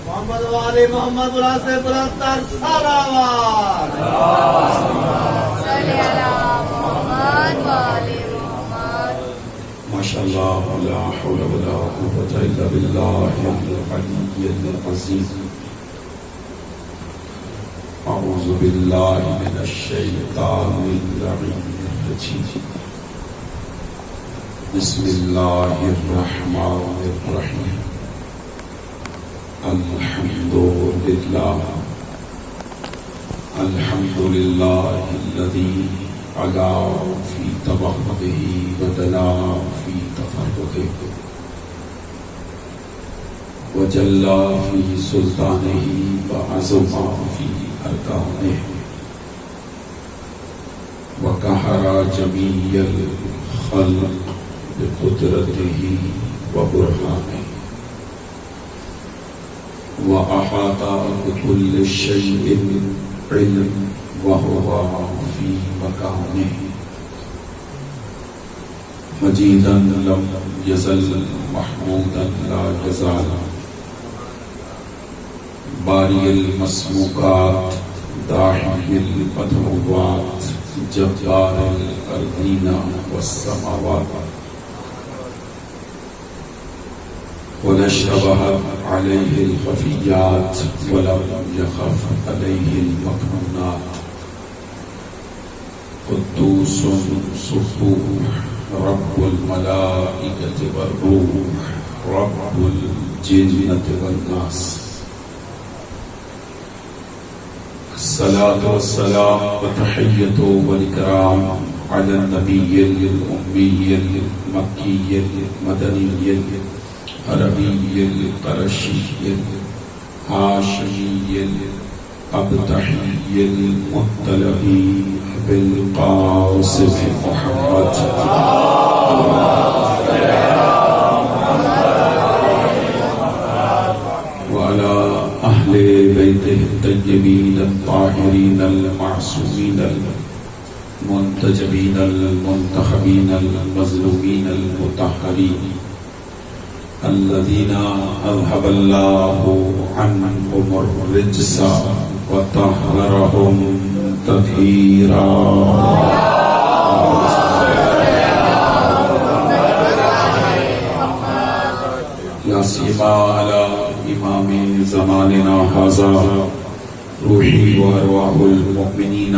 محمد والے محمد بلند سے بلند تر صلوات صلی اللہ محمد والے محمد. ماشاءاللہ لا حول ولا قوة الا باللہ العلی العظیم. اعوذ باللہ من الشیطان الرجیم. بسم اللہ الرحمن الرحیم. الحمد للہ الذی علا فی تبقته ودنا فی تفرقه وجلا فی سلطانه وعظم فی ارکانه وقہر جمیع الخلق بقدرته وبرهانه وأحاط بكل شيء علم وهو في مكانه مجيدا لم يزل محمودا لا يزال بارئ المسموعات داحي المدعوات جبار الأرضين والسماوات ولا اشتبهت عليه الخفيات ولم يخف عليه المكنونات قدوس سبوح رب الملائكة والروح رب الجنة والناس. الصلاة والسلام والتحية والإكرام على النبي الأمي المكي المدني عربی القرشی الہاشمی الابتحی المطلبی بالقاسم محمد وعلى أهل بيته الطيبين الطاهرين المعصومين المنتجبين المنتخبين المظلومين المطهرين الذين أذهب الله عنهم الرجس وطهرهم تطهيرا. لا سيما على إمام زماننا هذا روحي وأرواح المؤمنين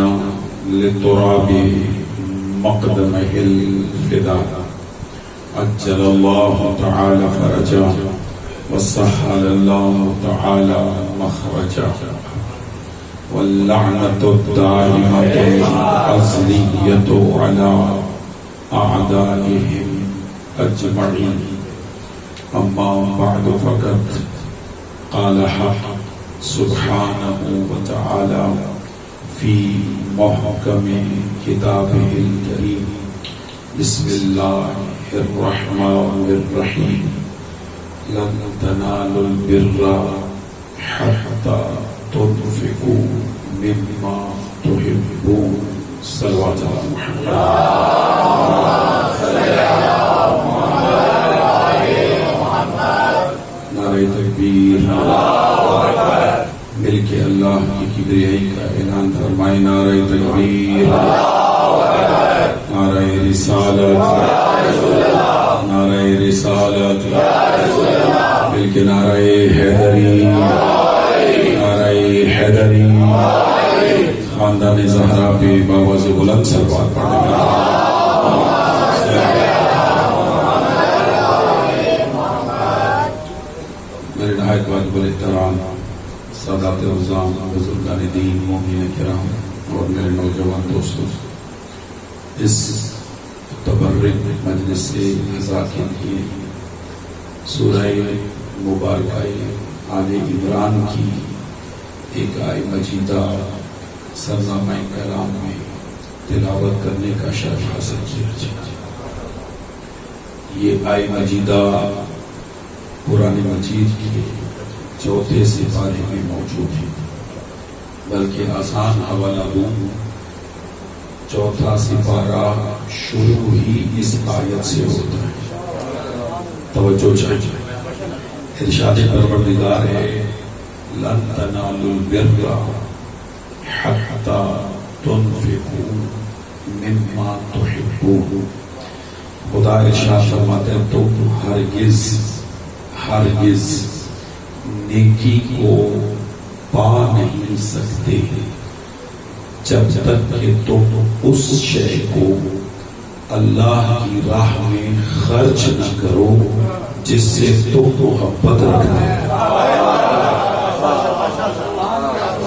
للتراب مقدمه الفداء عجل الله تعالى فرجا وسهل الله تعالى مخرجا واللعنة الدائمة الأزلية على أعدائهم أجمعين. أما بعد فقد قال حق سبحانه وتعالى في محكم كتابه الكريم. بسم الله الرحمن الرحيم. لن تنالوا البر حتى تنفقوا مما تحبون. صلوات على محمد. نعرہ تکبیر. مل کے اللہ کی کبریائی کا اعلان فرمائے. نعرہ تکبیر. نعرہ رسالت. نعرہ رسالت. مل کے نعرہ حیدری. نعرہ حیدری. خاندان زہرا پہ بابا سے بلند صلوات پڑھنے میں. میرے نہایت واجب الاحترام سادات عظام بزرگان دین مومنین کرام اور میرے نوجوان دوستوں، اس تبرک مجلس سے ذاکر کی سورہ مبارکہ آل عمران کی ایک آیہ مجیدہ سرنامہ کلام میں تلاوت کرنے کا شرف حاصل کیا جائے. یہ آیہ مجیدہ قرآن مجید کے 4 سپارے میں موجود ہے، بلکہ آسان حوالہ دوں چوتھا سپارہ شروع ہی اس آیت سے ہوتا ہے. توجہ چاہیے. ارشاد پروردگار ہے لن تنالوا البر حتى تنفقوا مما تحبون. خدا ارشاد فرماتے ہیں تم ہرگز نیکی کو پا نہیں سکتے جب تک کہ تم اس شے کو اللہ کی راہ میں خرچ نہ کرو جس سے تم محبت رکھتے ہیں.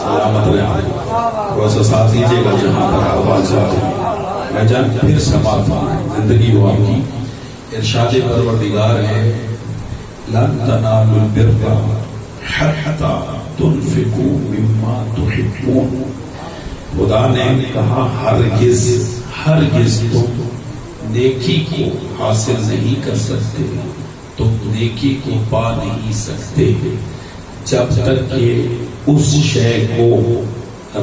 سلامت رہے. تھوڑا سا ساتھ دیجیے گا جہاں پر آواز آتی ہے. میں جان پھر سماعت فرمائیں زندگی ہو آپ کی. ارشاد پروردگار ہے لن تنالوا البر حتى تنفقوا مما تحبون. خدا نے کہا ہرگز تم نیکی کو حاصل نہیں کر سکتے, تم نیکی کو پا نہیں سکتے جب تک کہ اس شے کو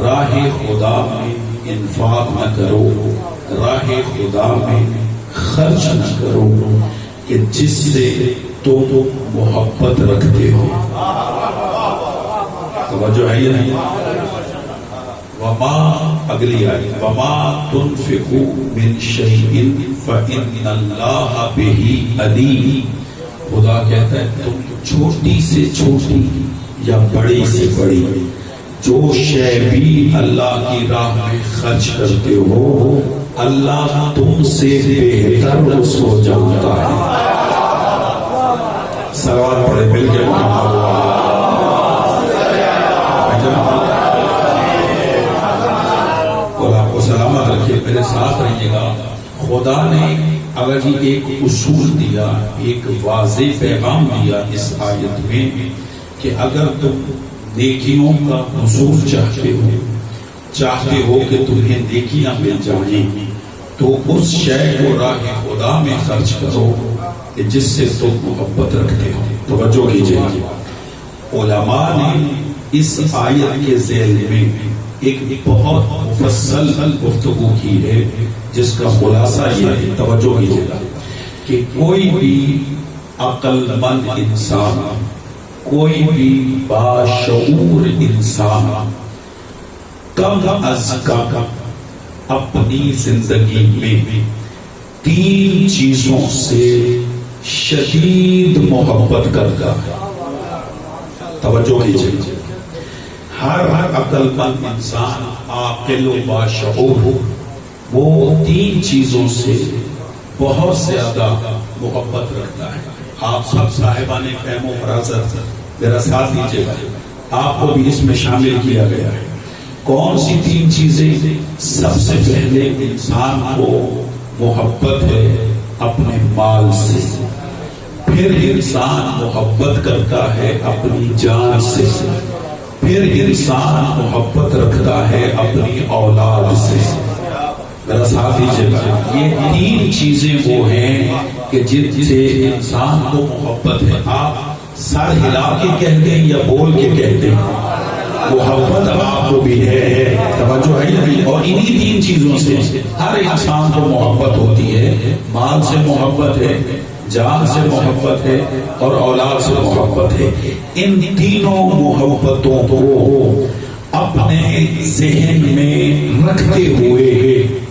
راہ خدا میں انفاق نہ کرو, راہ خدا میں خرچ نہ کرو کہ جس سے تم محبت رکھتے ہو. توجہ ہے یا نہیں؟ وما اگلی آئی وما تنفقوا من شيء فإن الله به علیم. خدا کہتا ہے تم چھوٹی سے چھوٹی یا بڑی سے بڑی جو شے بھی اللہ کی راہ میں خرچ کرتے ہو اللہ تم سے بہتر اس کو جانتا ہے. سوال پڑھے مل کے سلامت رکھیے. میرے ساتھ رہیے گا. خدا نے اگر یہ ایک اصول دیا, ایک واضح پیغام دیا اس آیت میں کہ اگر تم نیکیوں کا حصول چاہتے ہو کہ تمہیں نیکیاں مل جائیں تو اس شے کو راہ خدا میں خرچ کرو کہ جس سے تم محبت رکھتے ہو. توجہ کیجیے. علماء نے اس آیت کے ذیل میں ایک بہت مفصل گفتگو کی ہے جس کا خلاصہ یہ ہے. توجہ کیجیے گا کہ کوئی بھی عقل مند انسان, کوئی بھی باشعور انسان کم از کم اپنی زندگی میں 3 چیزوں سے شدید محبت کرتا ہے. توجہ کیجیے. ہر عقل مند انسان عاقل و باشعور وہ 3 چیزوں سے بہت زیادہ محبت رکھتا ہے. آپ سب صاحبان فہم و فراست میرا ساتھ دیجیے گا, آپ کو بھی اس میں شامل کیا گیا ہے. کون سی 3 چیزیں؟ سب سے پہلے انسان کو محبت ہے اپنے مال سے, پھر انسان محبت کرتا ہے اپنی جان سے, پھر انسان محبت رکھتا ہے اپنی اولاد سے. میرا ساتھ دیجیے گا. یہ 3 چیزیں وہ ہیں کہ جن سے انسان کو محبت ہے. آپ سر ہلا کے کہتے ہیں یا بول کے کہتے ہیں, محبت آپ کو بھی ہے. توجہ ہے. اور انہی 3 چیزوں سے ہر انسان کو محبت ہوتی ہے. مال سے محبت ہے, جان سے محبت ہے اور اولاد سے محبت ہے. ان تینوں محبتوں کو اپنے ذہن میں رکھتے ہوئے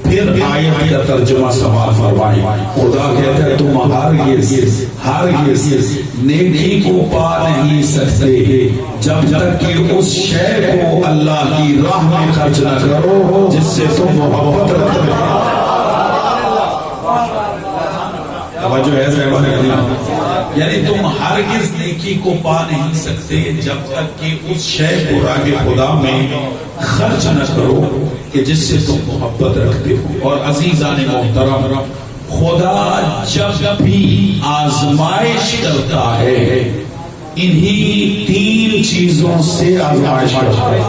پھر آیت کا ترجمہ سماعت فرمائیں. خدا کہتا ہے تم ہرگز نیکی کو پا نہیں سکتے جب تک کہ اس شے کو اللہ کی راہ میں خرچ نہ کرو جس سے تم محبت رکھتے ہو. توجہ ہے صاحبان کرام. یعنی تم ہرگز نیکی کو پا نہیں سکتے جب تک کہ اس شے کو راہ خدا میں خرچ نہ کرو کہ جس سے تم محبت رکھتے ہو. اور عزیزان محترم, خدا جب بھی آزمائش کرتا ہے انہی 3 چیزوں سے آزمائش کرتا ہے.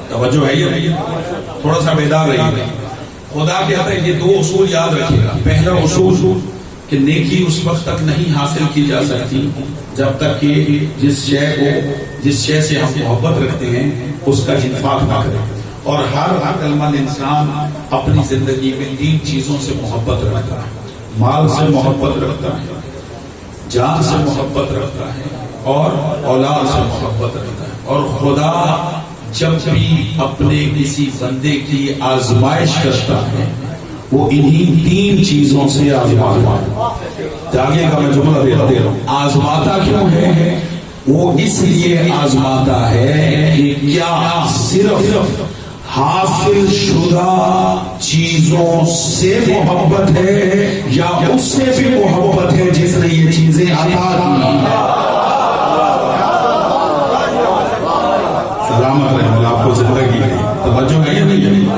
توجہ ہے یہ, تھوڑا سا بیدار رہیے. خدا کہتا ہے یہ 2 اصول یاد رکھیے گا. پہلا اصول کہ نیکی اس وقت تک نہیں حاصل کی جا سکتی جب تک کہ جس شے سے ہم محبت رکھتے ہیں اس کا انفاق نہ کریں. اور ہر عقل مند انسان اپنی زندگی میں 3 چیزوں سے محبت رکھتا ہے. مال سے محبت رکھتا ہے, جان سے محبت رکھتا ہے, اور اولاد سے محبت رکھتا ہے. اور خدا جب بھی اپنے کسی بندے کی آزمائش کرتا ہے وہ انہی 3 چیزوں سے آزماتا ہے. آگے کا میں جملہ دے رہا ہوں. آزماتا کیوں ہے؟ وہ اس لیے آزماتا ہے کہ کیا صرف حاصل شدہ چیزوں سے محبت ہے یا اس سے بھی محبت ہے جس نے یہ چیزیں عطا کی. سلامت رہے اللہ آپ کو زندگی ہے. توجہ ہے یا نہیں؟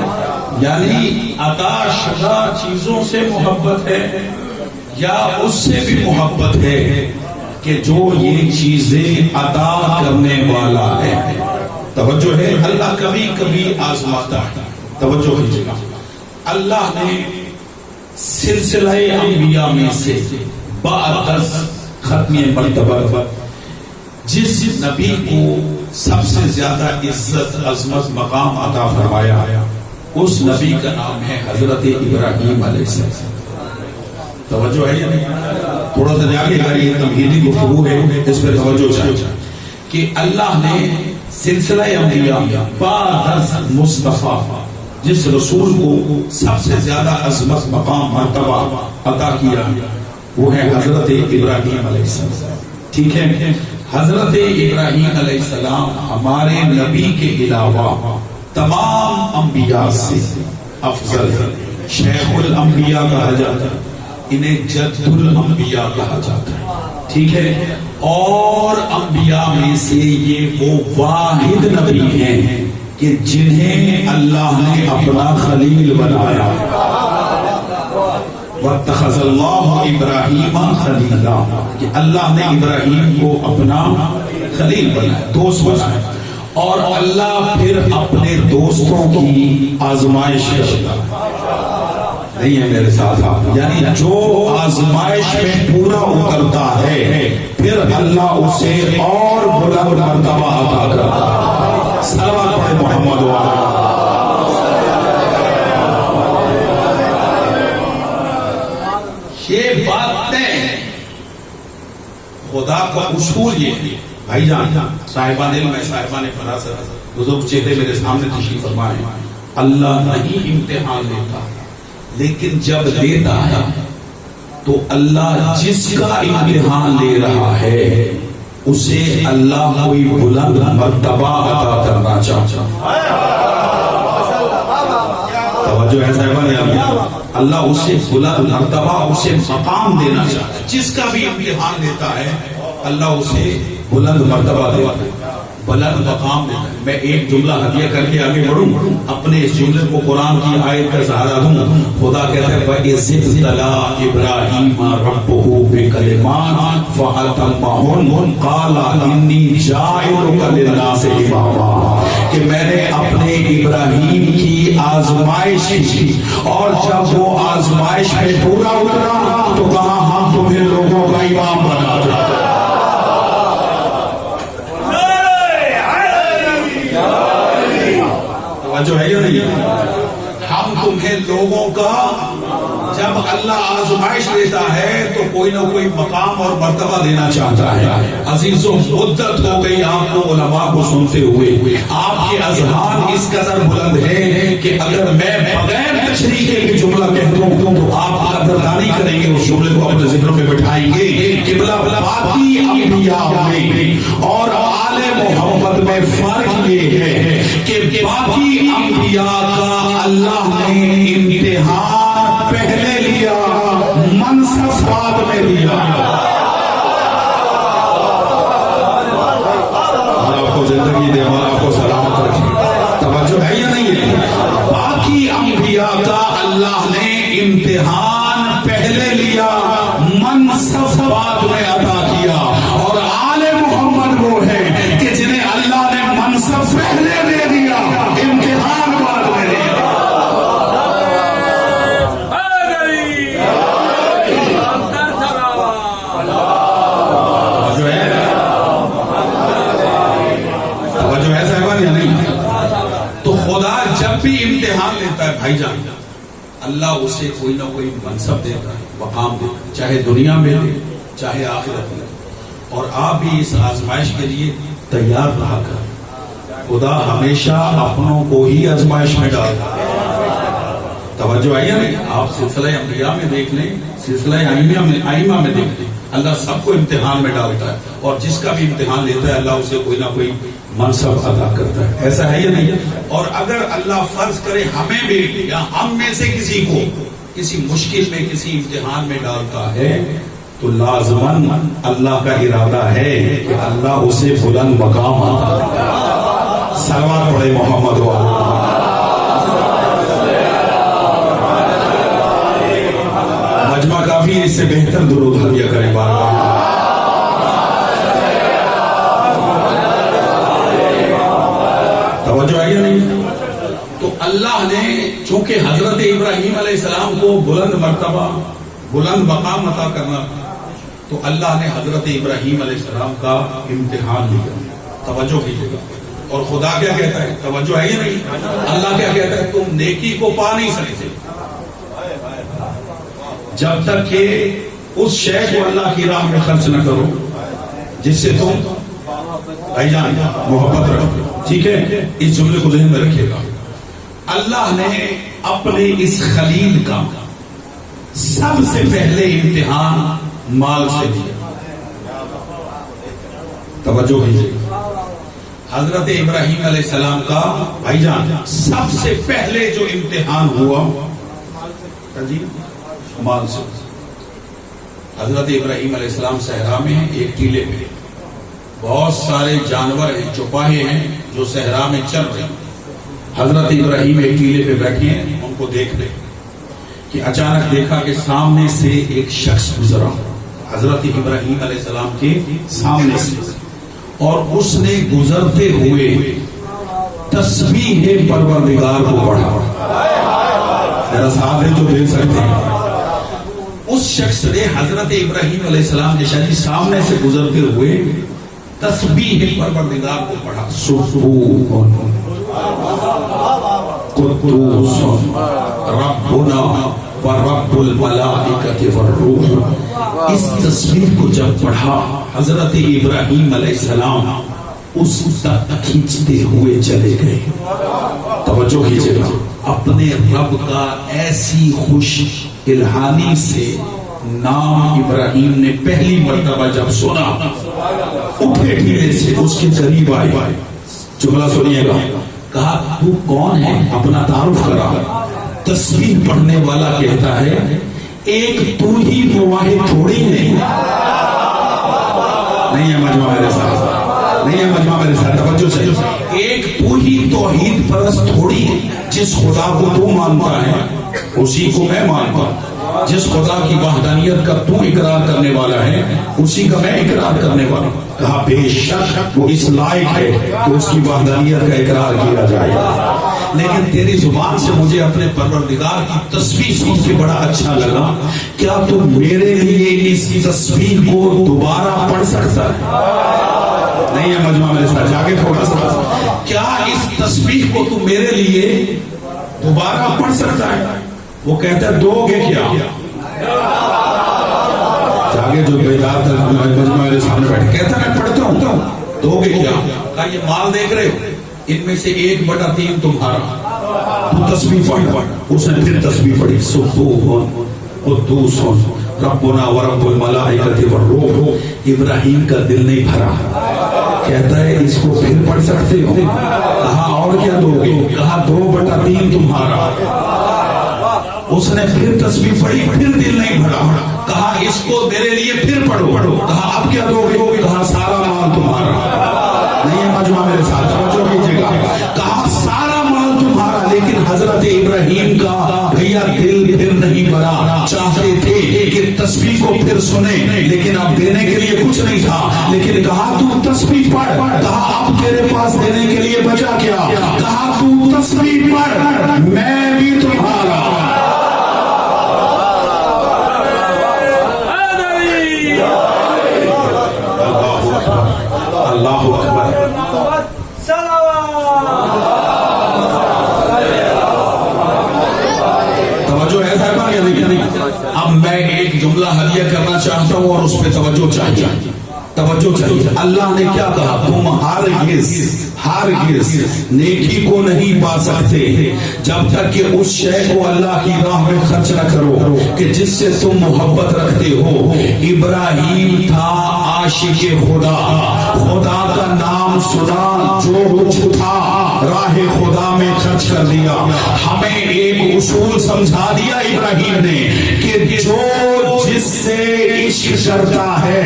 یعنی عطا شدہ چیزوں سے محبت ہے یا اس سے بھی محبت ہے کہ جو یہ چیزیں عطا کرنے والا ہے. توجہ ہے. اللہ کبھی کبھی آزماتا ہے. توجہ کیجیے گا. اللہ نے سلسلہ انبیاء میں سے بعد ختم مرتبہ جس نبی کو سب سے زیادہ عزت عظمت مقام عطا فرمایا اس نبی کا نام ہے حضرت ابراہیم علیہ السلام. توجہ ہے یا نہیں؟ تھوڑا سا آگے یہ تمہیدی گفتگو ہے, اس پر توجہ چاہیے کہ اللہ نے سلسلہ انبیاء بعد مصطفیٰ جس رسول کو سب سے زیادہ عظمت مقام مرتبہ عطا کیا وہ ہے حضرت ابراہیم علیہ السلام. ٹھیک ہے. حضرت ابراہیم علیہ السلام ہمارے نبی کے علاوہ تمام انبیاء سے افضل ہے. شیخ الانبیاء کہا جاتا ہے, انہیں جد الانبیاء کہا جاتا ہے. ٹھیک ہے. اور انبیاء میں سے یہ وہ واحد نبی ہیں کہ جنہیں اللہ نے اپنا خلیل بنایا. وَاتَّخَذَ اللَّهُ إِبْرَاهِيمَ خَلِيلًا کہ اللہ نے ابراہیم کو اپنا خلیل بنایا, دوست بنایا. اور اللہ پھر اپنے دوستوں کی آزمائش کرتا نہیں ہے میرے ساتھ آپ. یعنی جو آزمائش میں پورا اترتا ہے پھر اللہ اسے اور بلند مرتبہ عطا کرتا ہے. صلوات پڑھے محمد وعلیہ. یہ بات ہے. خدا کا اصول یہ ہے بھائی جان. صاحبان علم ہے, صاحبان فراست, بزرگ چہرے میرے سامنے تشریف فرمائے. اللہ نہیں امتحان لیتا, لیکن جب دیتا ہے تو اللہ جس کا امتحان لے رہا ہے اسے اللہ کوئی بلند مرتبہ عطا کرنا چاہتا ہے. توجہ ہے صاحبان. اللہ اسے بلند مرتبہ, اسے مقام دینا چاہتا ہے. جس کا بھی امتحان دیتا ہے اللہ اسے بلند مرتبہ دیتا ہے, بلند مقام دیتا ہے. میں ایک جملہ ہدیہ کر کے آگے بڑھوں, اپنے اس جملے کو قرآن کی آیت کا سہارا دوں. خدا کہتا ہے وَإِذِ ابْتَلَىٰ إِبْرَاهِيمَ رَبُّهُ بِكَلِمَاتٍ فَأَتَمَّهُنَّ قَالَ إِنِّي جَاعِلُكَ لِلنَّاسِ إِمَامًا کہ میں نے اپنے ابراہیم کی آزمائش کی اور جب وہ آزمائش میں پورا اترا تو کہا ہم تمہیں لوگوں کا امام بنا دیں. جو ہے یا نہیں؟ ہم تمہیں لوگوں کا, جب اللہ آزمائش دیتا ہے تو کوئی نہ کوئی مقام اور مرتبہ دینا چاہتا ہے. عزیزوں مدت ہو گئی آپ کو علماء کو سنتے ہوئے. آپ کے اذہان اس قدر بلند ہے کہ اگر میں بغیر تشریح کے بھی جملہ کہتا ہوں تو آپ قدردانی کریں گے, اس جملے کو اپنے ذکروں میں بٹھائیں گے. قبلہ باقی انبیاء میں اور آل محمد میں فرق یہ ہے کہ باقی انبیاء کا اللہ نے امتحان پہلے لیا, منصب بعد میں لیا. آپ کو زندگی دے اور آپ کو سلامت رکھے. توجہ ہے یا نہیں ہے؟ باقی انبیاء کا اللہ نے امتحان پہلے لیا, منصب بعد میں عطا کیا. اور آل محمد وہ ہے کہ جنہیں اللہ نے منصب پہلے دے دیا, امتحان بعد میں دیا. بھائی جان اللہ اسے کوئی نہ کوئی منصب دیتا ہے، مقام دیتا ہے، چاہے دنیا میں دے چاہے آخرت میں، اور آپ بھی اس آزمائش کے لیے تیار رہا کر۔ خدا ہمیشہ اپنوں کو ہی آزمائش میں ڈالتا ہے۔ توجہ آئی ہے نہیں؟ آپ سلسلہ انبیاء میں دیکھ لیں، سلسلہ ائمہ میں دیکھ لیں، اللہ سب کو امتحان میں ڈالتا ہے، اور جس کا بھی امتحان لیتا ہے اللہ اسے کوئی نہ کوئی منصب عطا کرتا ہے۔ ایسا ہے یا نہیں؟ اور اگر اللہ فرض کرے ہمیں بھی یا ہم میں سے کسی کو کسی مشکل میں کسی امتحان میں ڈالتا ہے تو لازماً اللہ کا ارادہ ہے کہ اللہ اسے بلند مقام عطا کرتا ہے۔ صلوات پڑھے محمد و مجمع کافی اس سے بہتر درود ہدیہ کریں بارگاہ۔ توجہ آئی نہیں؟ تو اللہ نے چونکہ حضرت ابراہیم علیہ السلام کو بلند مرتبہ بلند مقام عطا کرنا تو اللہ نے حضرت ابراہیم علیہ السلام کا امتحان لیا۔ توجہ کیجیے گا۔ اور خدا کیا کہتا ہے؟ توجہ ہے یا نہیں؟ اللہ کیا کہتا ہے؟ تم نیکی کو پا نہیں سکتے جب تک کہ اس شے کو اللہ کی راہ میں خرچ نہ کرو جس سے تم بھائی جان محبت رکھو۔ ٹھیک ہے، اس جملے کو ذہن میں رکھیے گا۔ اللہ نے اپنے اس خلیل کا سب سے پہلے امتحان مال سے لیا۔ توجہ کیجیے، حضرت ابراہیم علیہ السلام کا بھائی جان سب سے پہلے جو امتحان ہوا مال سے۔ حضرت ابراہیم علیہ السلام صحرا میں ایک ٹیلے پہ، بہت سارے جانور ہیں، چوپاہے ہیں جو صحرا میں چل رہے ہیں۔ حضرت ابراہیم ایک ٹیلے پہ بیٹھے ہیں، ان کو دیکھ رہے کہ اچانک دیکھا کہ سامنے سے ایک شخص گزرا حضرت ابراہیم علیہ السلام کے سامنے سے، اور اس نے گزرتے ہوئے تسبیح پروردگار کو پڑھا۔ ذرا ساتھ ہے جو دیکھ سکتے ہیں، اس شخص نے حضرت ابراہیم علیہ السلام کے شاید سامنے سے گزرتے ہوئے تسبیح پروردگار کو پڑھا۔ سبحان قدوس ربنا ورب الملائکۃ والروح۔ اس تسبیح کو جب پڑھا حضرت ابراہیم علیہ السلام اس تک کھینچتے ہوئے چلے گئے۔ توجہ کیجیے گا، اپنے رب کا ایسی خوش الہانی سے نام ابراہیم نے پہلی مرتبہ جب سنا اٹھے ٹھیلے سے اس کے قریب آئے۔ جملہ سنیے گا، کہا تو کون ہے؟ اپنا تعارف کرا۔ تسبیح پڑھنے والا کہتا ہے ایک تو ہی مواحد تھوڑی ہے۔ نہیں ہے مجمع میرے ساتھ، نہیں ہے مجمع میرے ساتھ، توجہ سے۔ ایک تو ہی توحید پرست تھوڑی ہے، جس خدا کو تو مانتا ہے اسی کو میں مانتا ہوں، جس خدا کی وحدانیت کا تو اقرار کرنے والا ہے اسی کا میں اقرار کرنے والا ہوں۔ کہا بے شک وہ اس لائق ہے کہ اس کی وحدانیت کا اقرار کیا جائے، لیکن تیری زبان سے مجھے اپنے پروردگار کی تسبیح سن کے بڑا اچھا لگا، کیا تو میرے لیے اس تسبیح کو دوبارہ پڑھ سکتا ہے؟ نہیں ہے مجمع میرے ساتھ، جاگے تھوڑا سا، کیا اس تسبیح کو تو میرے لیے دوبارہ پڑھ سکتا ہے؟ وہ کہتا ہے دو گے کیا؟ جاگے جو بیدار مجمع میرے سامنے بیٹھے، کہتا ہے میں پڑھتا ہوں، دو گے کیا؟ کہا یہ مال دیکھ رہے ہو، ان میں سے 1/3 تمہارا، تو تسبیح پڑھ۔ اس نے پھر تسبیح پڑھی، سبحان قدوس ربنا ورب الملائکۃ والروح۔ ابراہیم کا دل نہیں بھرا، کہتا ہے اس کو پھر پڑھ سکتے ہو؟ کہا اور کیا دو گے؟ کہا 2/3 تمہارا۔ اس نے پھر تسبیح پڑھی، پھر دل نہیں بھرا، کہا اس کو میرے لیے پھر پڑھو۔ کہا اب کیا دو گے؟ کہا سارا مال تمہارا۔ نہیں ہے مجمع میرے ساتھ، توجہ کیجیے گا، کہا سارا مال تمہارا، لیکن حضرت ابراہیم کا بھیا دل پھر نہیں بھرا۔ چاہتے تھے کہ تسبیح کو پھر سنیں، لیکن اب دینے کے لیے کچھ نہیں تھا، لیکن کہا تو تسبیح پڑھ۔ کہا اب تیرے پاس دینے کے لیے بچا کیا؟ کہا تو تسبیح پڑھ، میں بھی تمہارا۔ اللہ اکبر، اللہ ہدیہ کرنا چاہتا ہوں اور اس پہ توجہ چاہیے، توجہ چاہیے۔ اللہ نے کیا کہا؟ تم ہرگز نیکی کو نہیں پا سکتے جب تک کہ اس شے کو اللہ کی راہ میں خرچ نہ کرو کہ جس سے تم محبت رکھتے ہو۔ ابراہیم تھا عاشق خدا، خدا کا نام سنا، جو کچھ تھا راہ خدا میں خرچ کر دیا۔ ہمیں ایک اصول سمجھا دیا ابراہیم نے کہ جو جس سے عشق کرتا ہے،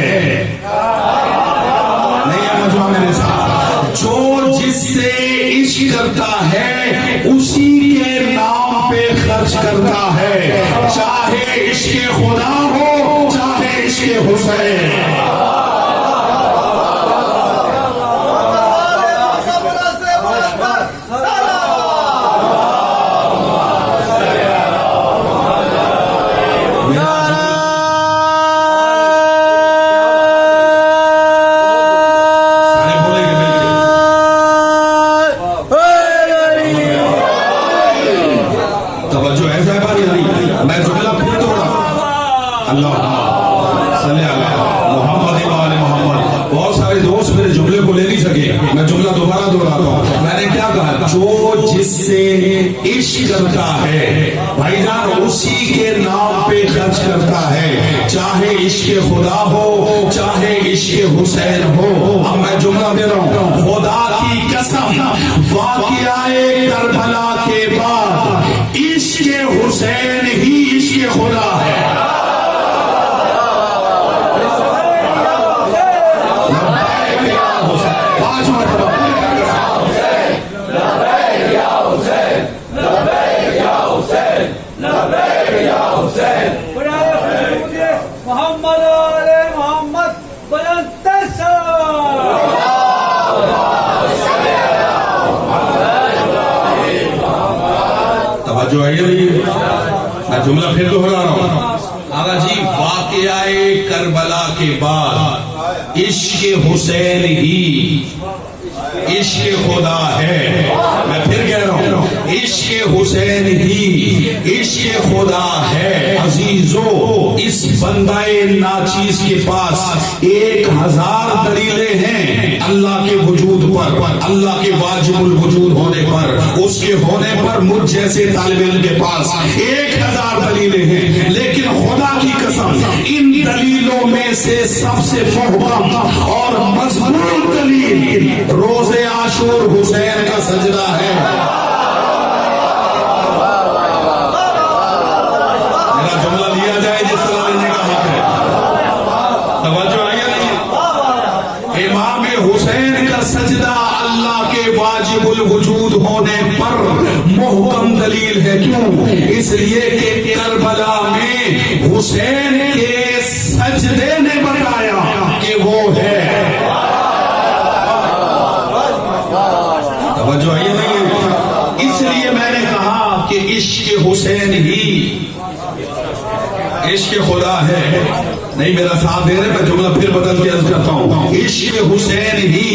نہیں سمجھو میرے ساتھ، جو جس سے عشق کرتا ہے اسی کے نام پہ خرچ کرتا ہے، چاہے عشق خدا ہو چاہے عشق حسین۔ کرتا ہے بھائی جان اسی کے نام پہ خرچ کرتا ہے، چاہے عشق خدا ہو چاہے عشق حسین ہو۔ اب میں جملہ دے رہا ہوں، خدا کی قسم واقعہ کربلا کے بعد عشق حسین ہی عشق خدا ہے۔ جو ہے میں جملہ پھر دوہرا رہا ہوں، آقا جی واقعہ کربلا کے بعد عشق حسین ہی عشق خدا ہے۔ میں پھر کہہ رہا ہوں، عشق حسین ہی عشق خدا ہے۔ عزیزو اس بندہ ناچیز کے پاس 1000 دلیلیں ہیں اللہ کے وجود پر، اللہ کے واجب الوجود ہونے پر، اس کے ہونے پر مجھ جیسے طالب علم کے پاس 1000 دلیلیں ہیں، لیکن خدا کی قسم ان دلیلوں میں سے سب سے محکم اور مضبوط دلیل روز عاشور حسین کا سجدہ ہے۔ میرا جملہ لیا جائے جس طرح لینے کا حق ہے، توجہ آئی نہیں؟ امام حسین کا سجدہ اللہ کے واجب الوجود ہونے پر محکم دلیل ہے۔ کیوں؟ اس لیے کہ کربلا میں حسین کے سجدے نے بتایا کہ وہ ہے۔ توجہ آئی نہیں؟ اس لیے میں نے کہا کہ عشق حسین ہی عشق خدا ہے۔ نہیں میرا ساتھ دے رہے، میں جملہ پھر بدل کے عرض کرتا ہوں، عشق حسین ہی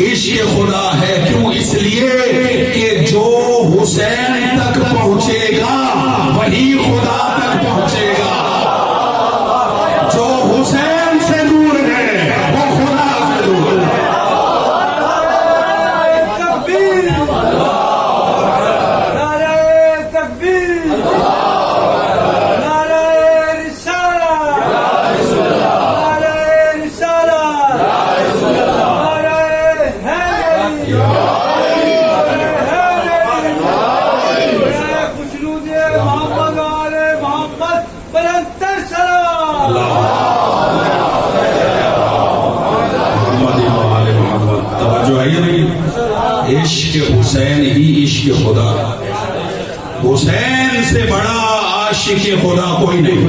عشق خدا ہے۔ کیوں؟ اس لیے کہ جو حسین تک پہنچے گا وہی خدا تک پہنچے گا، جو حسین سے دور ہے وہ خدا سے دور ہے۔ عشق حسین ہی عشق خدا، حسین سے بڑا عاشق خدا کوئی نہیں۔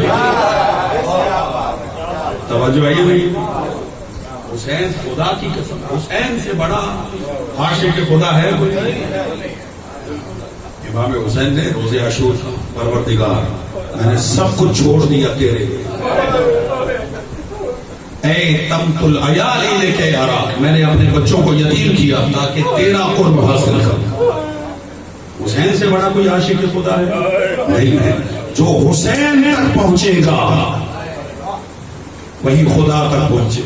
توجہ آئی نہیں؟ حسین خدا کی قسم حسین سے بڑا عاشق خدا ہے کوئی نہیں۔ امام حسین نے روز عاشور پروردگار میں نے سب کچھ چھوڑ دیا تیرے اے تمت العیالی لے کے عراق، میں نے اپنے بچوں کو یتیم کیا تاکہ تیرا قرب حاصل کروں۔ حسین سے بڑا کوئی عاشق خدا ہے نہیں ہے۔ جو حسین تک پہنچے گا وہی خدا تک پہنچے.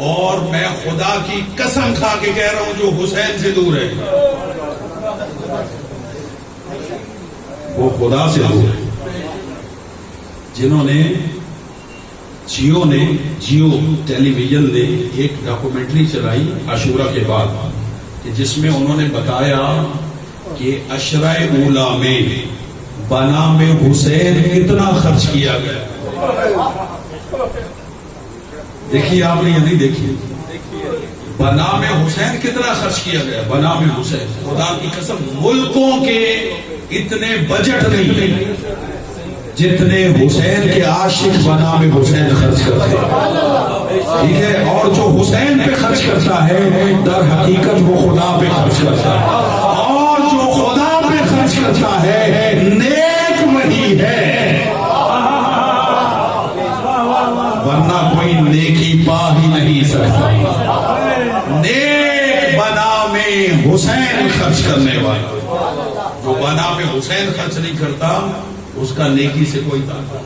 اور میں خدا کی قسم کھا کے کہہ رہا ہوں جو حسین سے دور ہے وہ خدا سے دور ہے. جنہوں نے جیو ٹیلی ویژن نے ایک ڈاکومنٹری چلائی عاشورہ کے بعد کہ جس میں انہوں نے بتایا کہ عشرہ اولا میں بنام حسین کتنا خرچ کیا گیا. دیکھیے آپ نے یہ نہیں دیکھی بنام حسین کتنا خرچ کیا گیا. بنام حسین خدا کی قسم ملکوں کے اتنے بجٹ نہیں جتنے حسین کے عاشق بنام حسین خرچ کرتے ہیں. ٹھیک ہے. اور جو حسین پہ خرچ کرتا ہے در حقیقت وہ خدا پہ خرچ کرتا ہے. اور جو خدا پہ خرچ کرتا ہے نیک وہی ہے ورنہ کوئی نیکی پا ہی نہیں سکتا. نیک بنام حسین خرچ کرنے والا جو بنام حسین خرچ نہیں کرتا اس کا نیکی سے کوئی تعلق.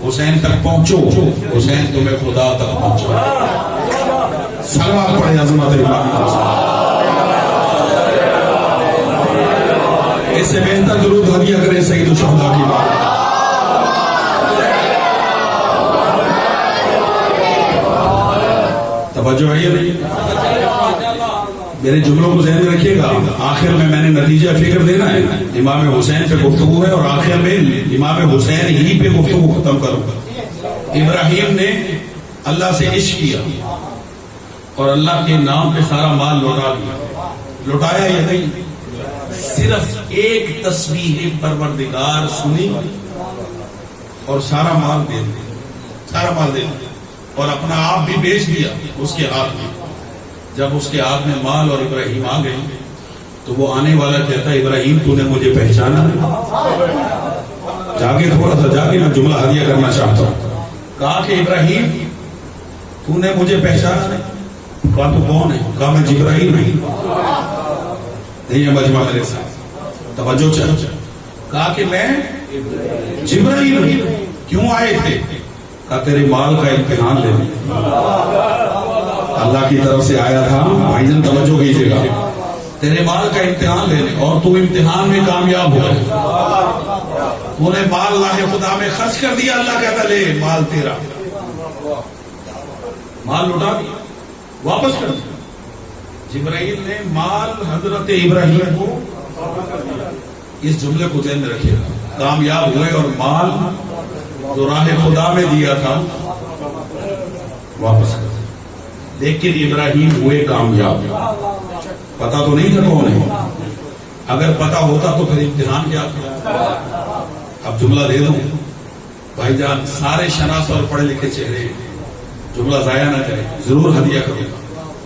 حسین تک پہنچو حسین تمہیں خدا تک پہنچو. سلوات پڑھے عظمت امام حسین. اس سے بہتر درود ہدیہ کرے سید الشہداء کی بات. توجہ ہے یا نہیں؟ میرے جملوں کو ذہن میں رکھیے گا. آخر میں نے نتیجہ فکر دینا ہے. امام حسین پہ گفتگو ہے اور آخر میں امام حسین ہی پہ گفتگو ختم کروں گا. ابراہیم نے اللہ سے عشق کیا اور اللہ کے نام پہ سارا مال لوٹا دیا. لوٹایا یا نہیں؟ صرف ایک تسبیح پروردگار سنی اور سارا مال دے دیا. سارا مال دے دیا اور اپنا آپ بھی بیچ دیا اس کے ہاتھ میں. جب اس کے ہاتھ میں مال اور ابراہیم آ گئی تو وہ آنے والا کہتا ابراہیم تو نے مجھے پہچانا نہیں. جاگے تھوڑا سا جاگے میں جملہ ہدیہ کرنا چاہتا ہوں. کہا کہ ابراہیم تو نے مجھے پہچانا نہیں. کہا تو کون ہے؟ کہا میں جبرائیل نہیں ہے مجمع میرے ساتھ. توجہ چاہتا. کہا کہ میں جبرائیل ہوں. کیوں آئے تھے؟ کہا تیرے مال کا امتحان لینے. اللہ کی طرف سے آیا تھا. بھائی جان توجہ کیجیے گا. تیرے مال کا امتحان لینے اور تو امتحان میں کامیاب ہوا. تو نے مال اللہ خدا میں خرچ کر دیا. اللہ کہتا لے مال تیرا. مال لوٹا دیا واپس کر دیا. جبرائیل نے مال حضرت ابراہیم کو. اس جملے کو ذہن میں رکھیے گا. کامیاب ہوئے اور مال جو راہ خدا میں دیا تھا واپس کر. لیکن ابراہیم ہوئے کامیاب. پتا تو نہیں تھا کون ہے. اگر پتا ہوتا تو پھر امتحان کیا تھا. اب جملہ دے دوں بھائی جان. سارے شناس اور پڑھے لکھے چہرے جملہ ضائع نہ کریں. ضرور ہدیہ کروں گا.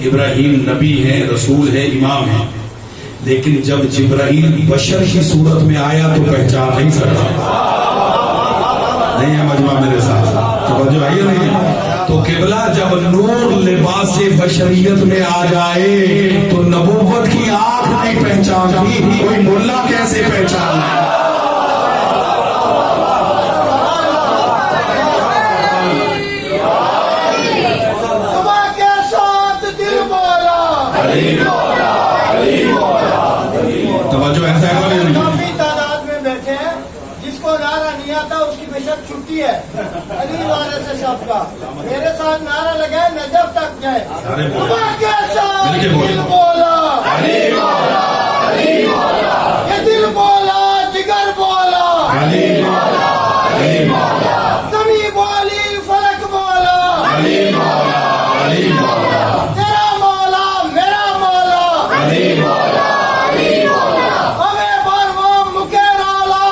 ابراہیم نبی ہیں, رسول ہیں, امام ہیں. لیکن جب جبرائیل بشر کی صورت میں آیا تو پہچان نہیں سکتا. نہیں ہے مجمع میرے ساتھ. توجہ آئیے نہیں. تو قبلہ جب نور لباس بشریت میں آ جائے تو نبوت کی آنکھ نہیں پہچانتی. کوئی ملا کیسے پہچان ہے؟ توجہ ایسا ہے. کافی تعداد میں بیٹھے ہیں. جس کو نعرہ نہیں آتا اس کی بے شک چھٹی ہے. علی والے سے سب کا میرے ساتھ نعرہ لگائے نجف تک جائے. دل بولا یہ دل بولا جگر بولا کمی بولی فرق بولا. تیرا مولا میرا مولا ہمیں بر مکے نالا.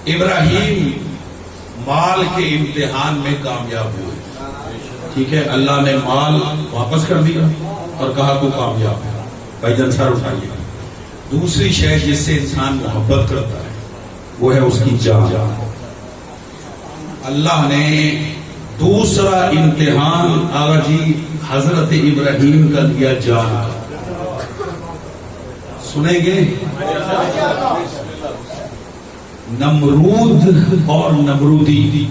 ابراہیم مال کے امتحان میں کامیاب ہوئے. ٹھیک ہے. اللہ نے مال واپس کر دیا اور کہا تو کامیاب ہے. بھائی جان سر اٹھائیے. دوسری شے جس سے انسان محبت کرتا ہے وہ ہے اس کی جان. اللہ نے دوسرا امتحان آغا جی حضرت ابراہیم کا دیا جان کا. سنیں گے؟ نمرود اور نمرودی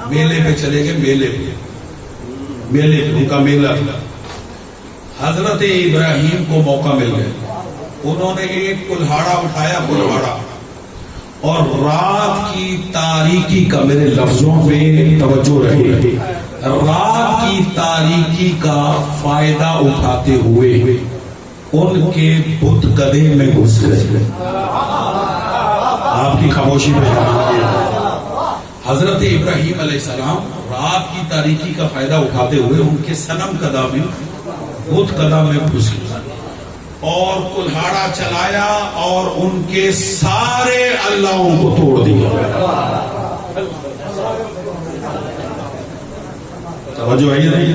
میلے پہ چلے گئے. میلے پہ ان کا میلہ تھا. حضرت ابراہیم کو موقع مل گیا. انہوں نے ایک کلہاڑا اٹھایا, کلہاڑا, اور رات کی تاریکی کا, میرے لفظوں پہ توجہ رہے, رات کی تاریکی کا فائدہ اٹھاتے ہوئے ان کے بت گدے میں گھس گئے. آپ کی خاموشی پہ حضرت ابراہیم علیہ السلام رات کی تاریکی کا فائدہ اٹھاتے ہوئے ان کے صنم قدا میں, بت قدا میں گھس گئے اور کلہاڑا چلایا اور ان کے سارے اللہوں کو توڑ دیا. توجہ ہے نہیں؟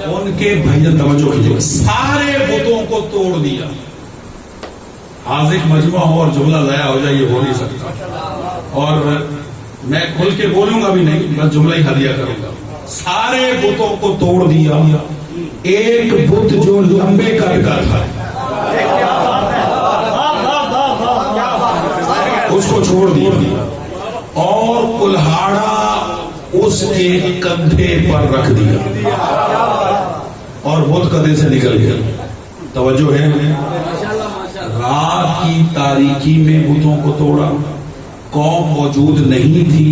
ان کے بھائی توجہ کیجیے, سارے بتوں کو توڑ دیا. حاضر مجمع ہو اور جملہ ضائع ہو جائے یہ ہو نہیں سکتا, اور میں کھل کے بولوں گا بھی نہیں, بس جملہ ہی ہدیہ کروں گا. سارے بتوں کو توڑ دیا. ایک بت جو لمبے قد کا تھا اس کو چھوڑ دیا اور کلہاڑا اس کے کندھے پر رکھ دیا اور بت کندھے سے نکل گیا. توجہ ہے؟ رات کی تاریکی میں بتوں کو توڑا, قوم موجود نہیں تھی,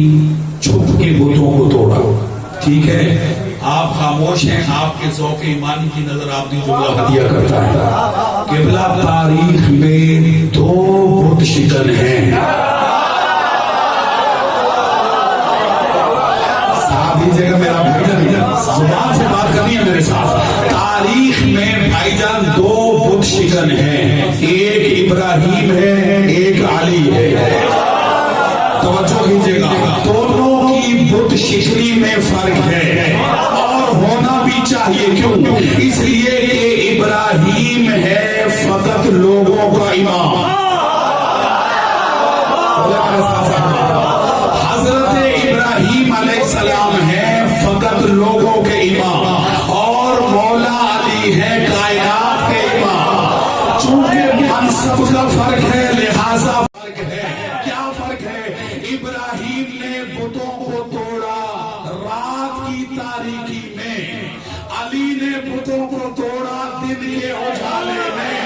چھپ کے بتوں کو توڑا. ٹھیک ہے, آپ خاموش ہیں, آپ کے ذوق ایمانی کی نظر آپ دی جملہ ہدیہ کرتا ہے. قبلہ تاریخ میں 2 بت شکن ہیں. ساتھ دیجیے گا میرا بھائی جان, زبان سے بات کرنی ہے میرے ساتھ. تاریخ میں بھائی جان 2 بت شکن ہیں, ایک ابراہیم ہے, ایک علی ہے. توجہ کیجیے گا, دونوں کی بت شکنی میں فرق ہے اور ہونا بھی چاہیے. کیوں؟ اس لیے کہ ابراہیم ہے فقط لوگوں کا امام, حضرت ابراہیم علیہ السلام ہے فقط لوگوں کے امام, اور مولا علی ہے کائنات کے امام. چونکہ منصب کا فرق ہے لہذا فرق ہے. کیا فرق ہے؟ ابراہیم نے بتوں کو توڑا رات کی تاریکی میں, علی نے بتوں کو توڑا دن کے اجالے میں.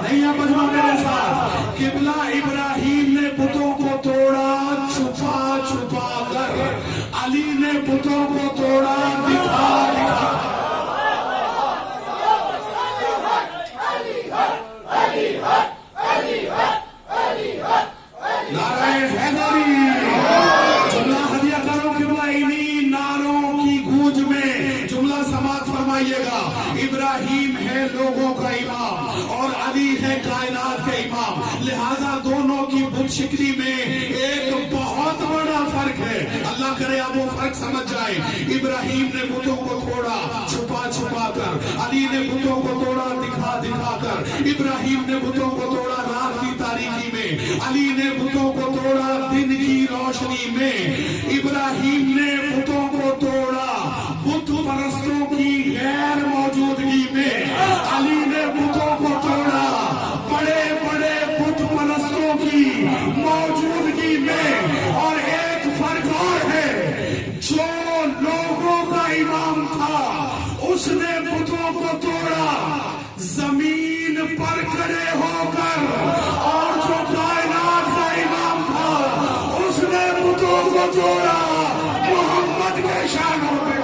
نہیں ہے مجمع میرے ساتھ؟ قبلہ ابراہیم نے بتوں کو توڑا چھپا چھپا کر, علی نے بتوں کو توڑا دکھا دکھا. نعرہ حیدری, جملہ ہدیہ کرو قبلہ انہی نعروں کی گونج میں جملہ سماعت فرمائیے گا. ابراہیم ہے لوگوں کا امام اور علی ہے کائنات کے امام, لہذا دونوں کی بت شکلی میں ایک بہت بڑا فرق ہے. اللہ کرے آپ وہ فرق سمجھ جائیں. ابراہیم نے بتوں کو توڑا چھپا چھپا کر, علی نے بتوں کو توڑا دکھا دکھا کر. ابراہیم نے بتوں کو توڑا رات کی تاریکی میں, علی نے بتوں کو توڑا دن کی روشنی میں. ابراہیم نے بتوں کو توڑا بت پرستوں کی غیر موجودگی میں, علی نے بتوں کو توڑا بڑے بڑے بت پرستوں کی موجودگی میں. اور ایک فرق اور ہے, جو لوگوں کا امام تھا اس نے بتوں کو توڑا زمین پر کھڑے ہو کر, اور جو کائنات کا امام تھا اس نے بتوں کو توڑا محمد کے شانوں پہ.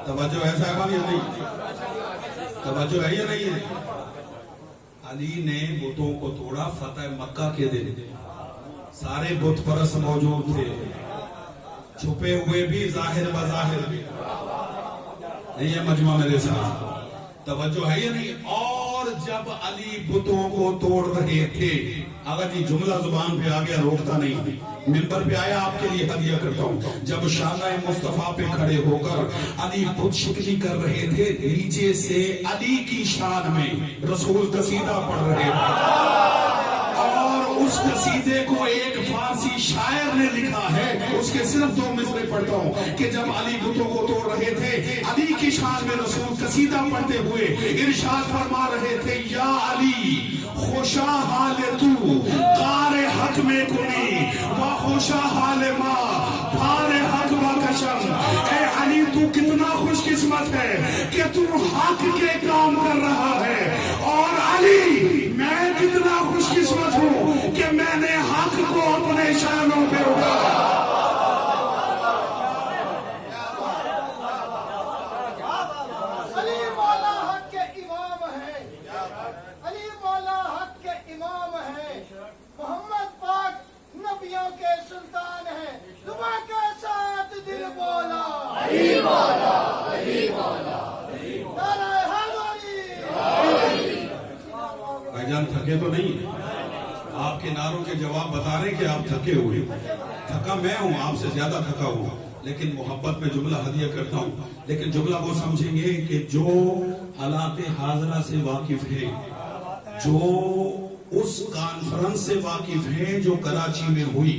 توجہ ہے صاحبہ یا نہیں؟ توجہ ہے یا نہیں ہے؟ علی نے بتوں کو توڑا فتح مکہ کے دن, سارے بت پرست موجود تھے, چھپے ہوئے بھی ظاہر بظاہر بھی. نہیں ہے مجمع میرے ساتھ؟ توجہ ہے یا نہیں؟ اور جب علی بتوں کو توڑ رہے تھے، اگر جی جملہ زبان پہ آ گیا روکتا نہیں، منبر پہ آیا آپ کے لیے ہدیہ کرتا ہوں. جب شانہ مصطفیٰ پہ کھڑے ہو کر علی بت شکلی کر رہے تھے، نیچے سے علی کی شان میں رسول قصیدہ پڑھ رہے تھے، اور اس قصیدے کو ایک فارسی شاعر نے لکھا ہے. اس کے صرف 2 مصرے پڑھتا ہوں کہ جب علی بتوں کو توڑ رہے تھے، علی کی شان میں رسول قصیدہ پڑھتے ہوئے ارشاد فرما رہے تھے، یا علی خوشا حال تو قار حق میں کنی و خوشا حال ما بھار حق و کشم. اے علی تو کتنا خوش قسمت ہے کہ تو حق کے کام کر رہا ہے، اور علی میں کتنا خوش قسمت ہوں کہ میں نے حق کو اپنے شانوں پہ اٹھایا. علی مولا حق کے امام ہیں، علی مولا حق کے امام ہیں، محمد پاک نبیوں کے سلطان ہیں. دعا کے ساتھ دل بولا علی مولا، علی مولا، نعرہ حیدری. بھائی جان تھکے تو نہیں؟ آپ کے نعروں کے جواب بتا رہے کہ آپ تھکے ہوئے. تھکا میں ہوں، آپ سے زیادہ تھکا ہوں، لیکن محبت میں جملہ ہدیہ کرتا ہوں. لیکن جملہ وہ سمجھیں گے کہ جو حالات حاضرہ سے واقف ہے، جو اس کانفرنس سے واقف ہیں جو کراچی میں ہوئی.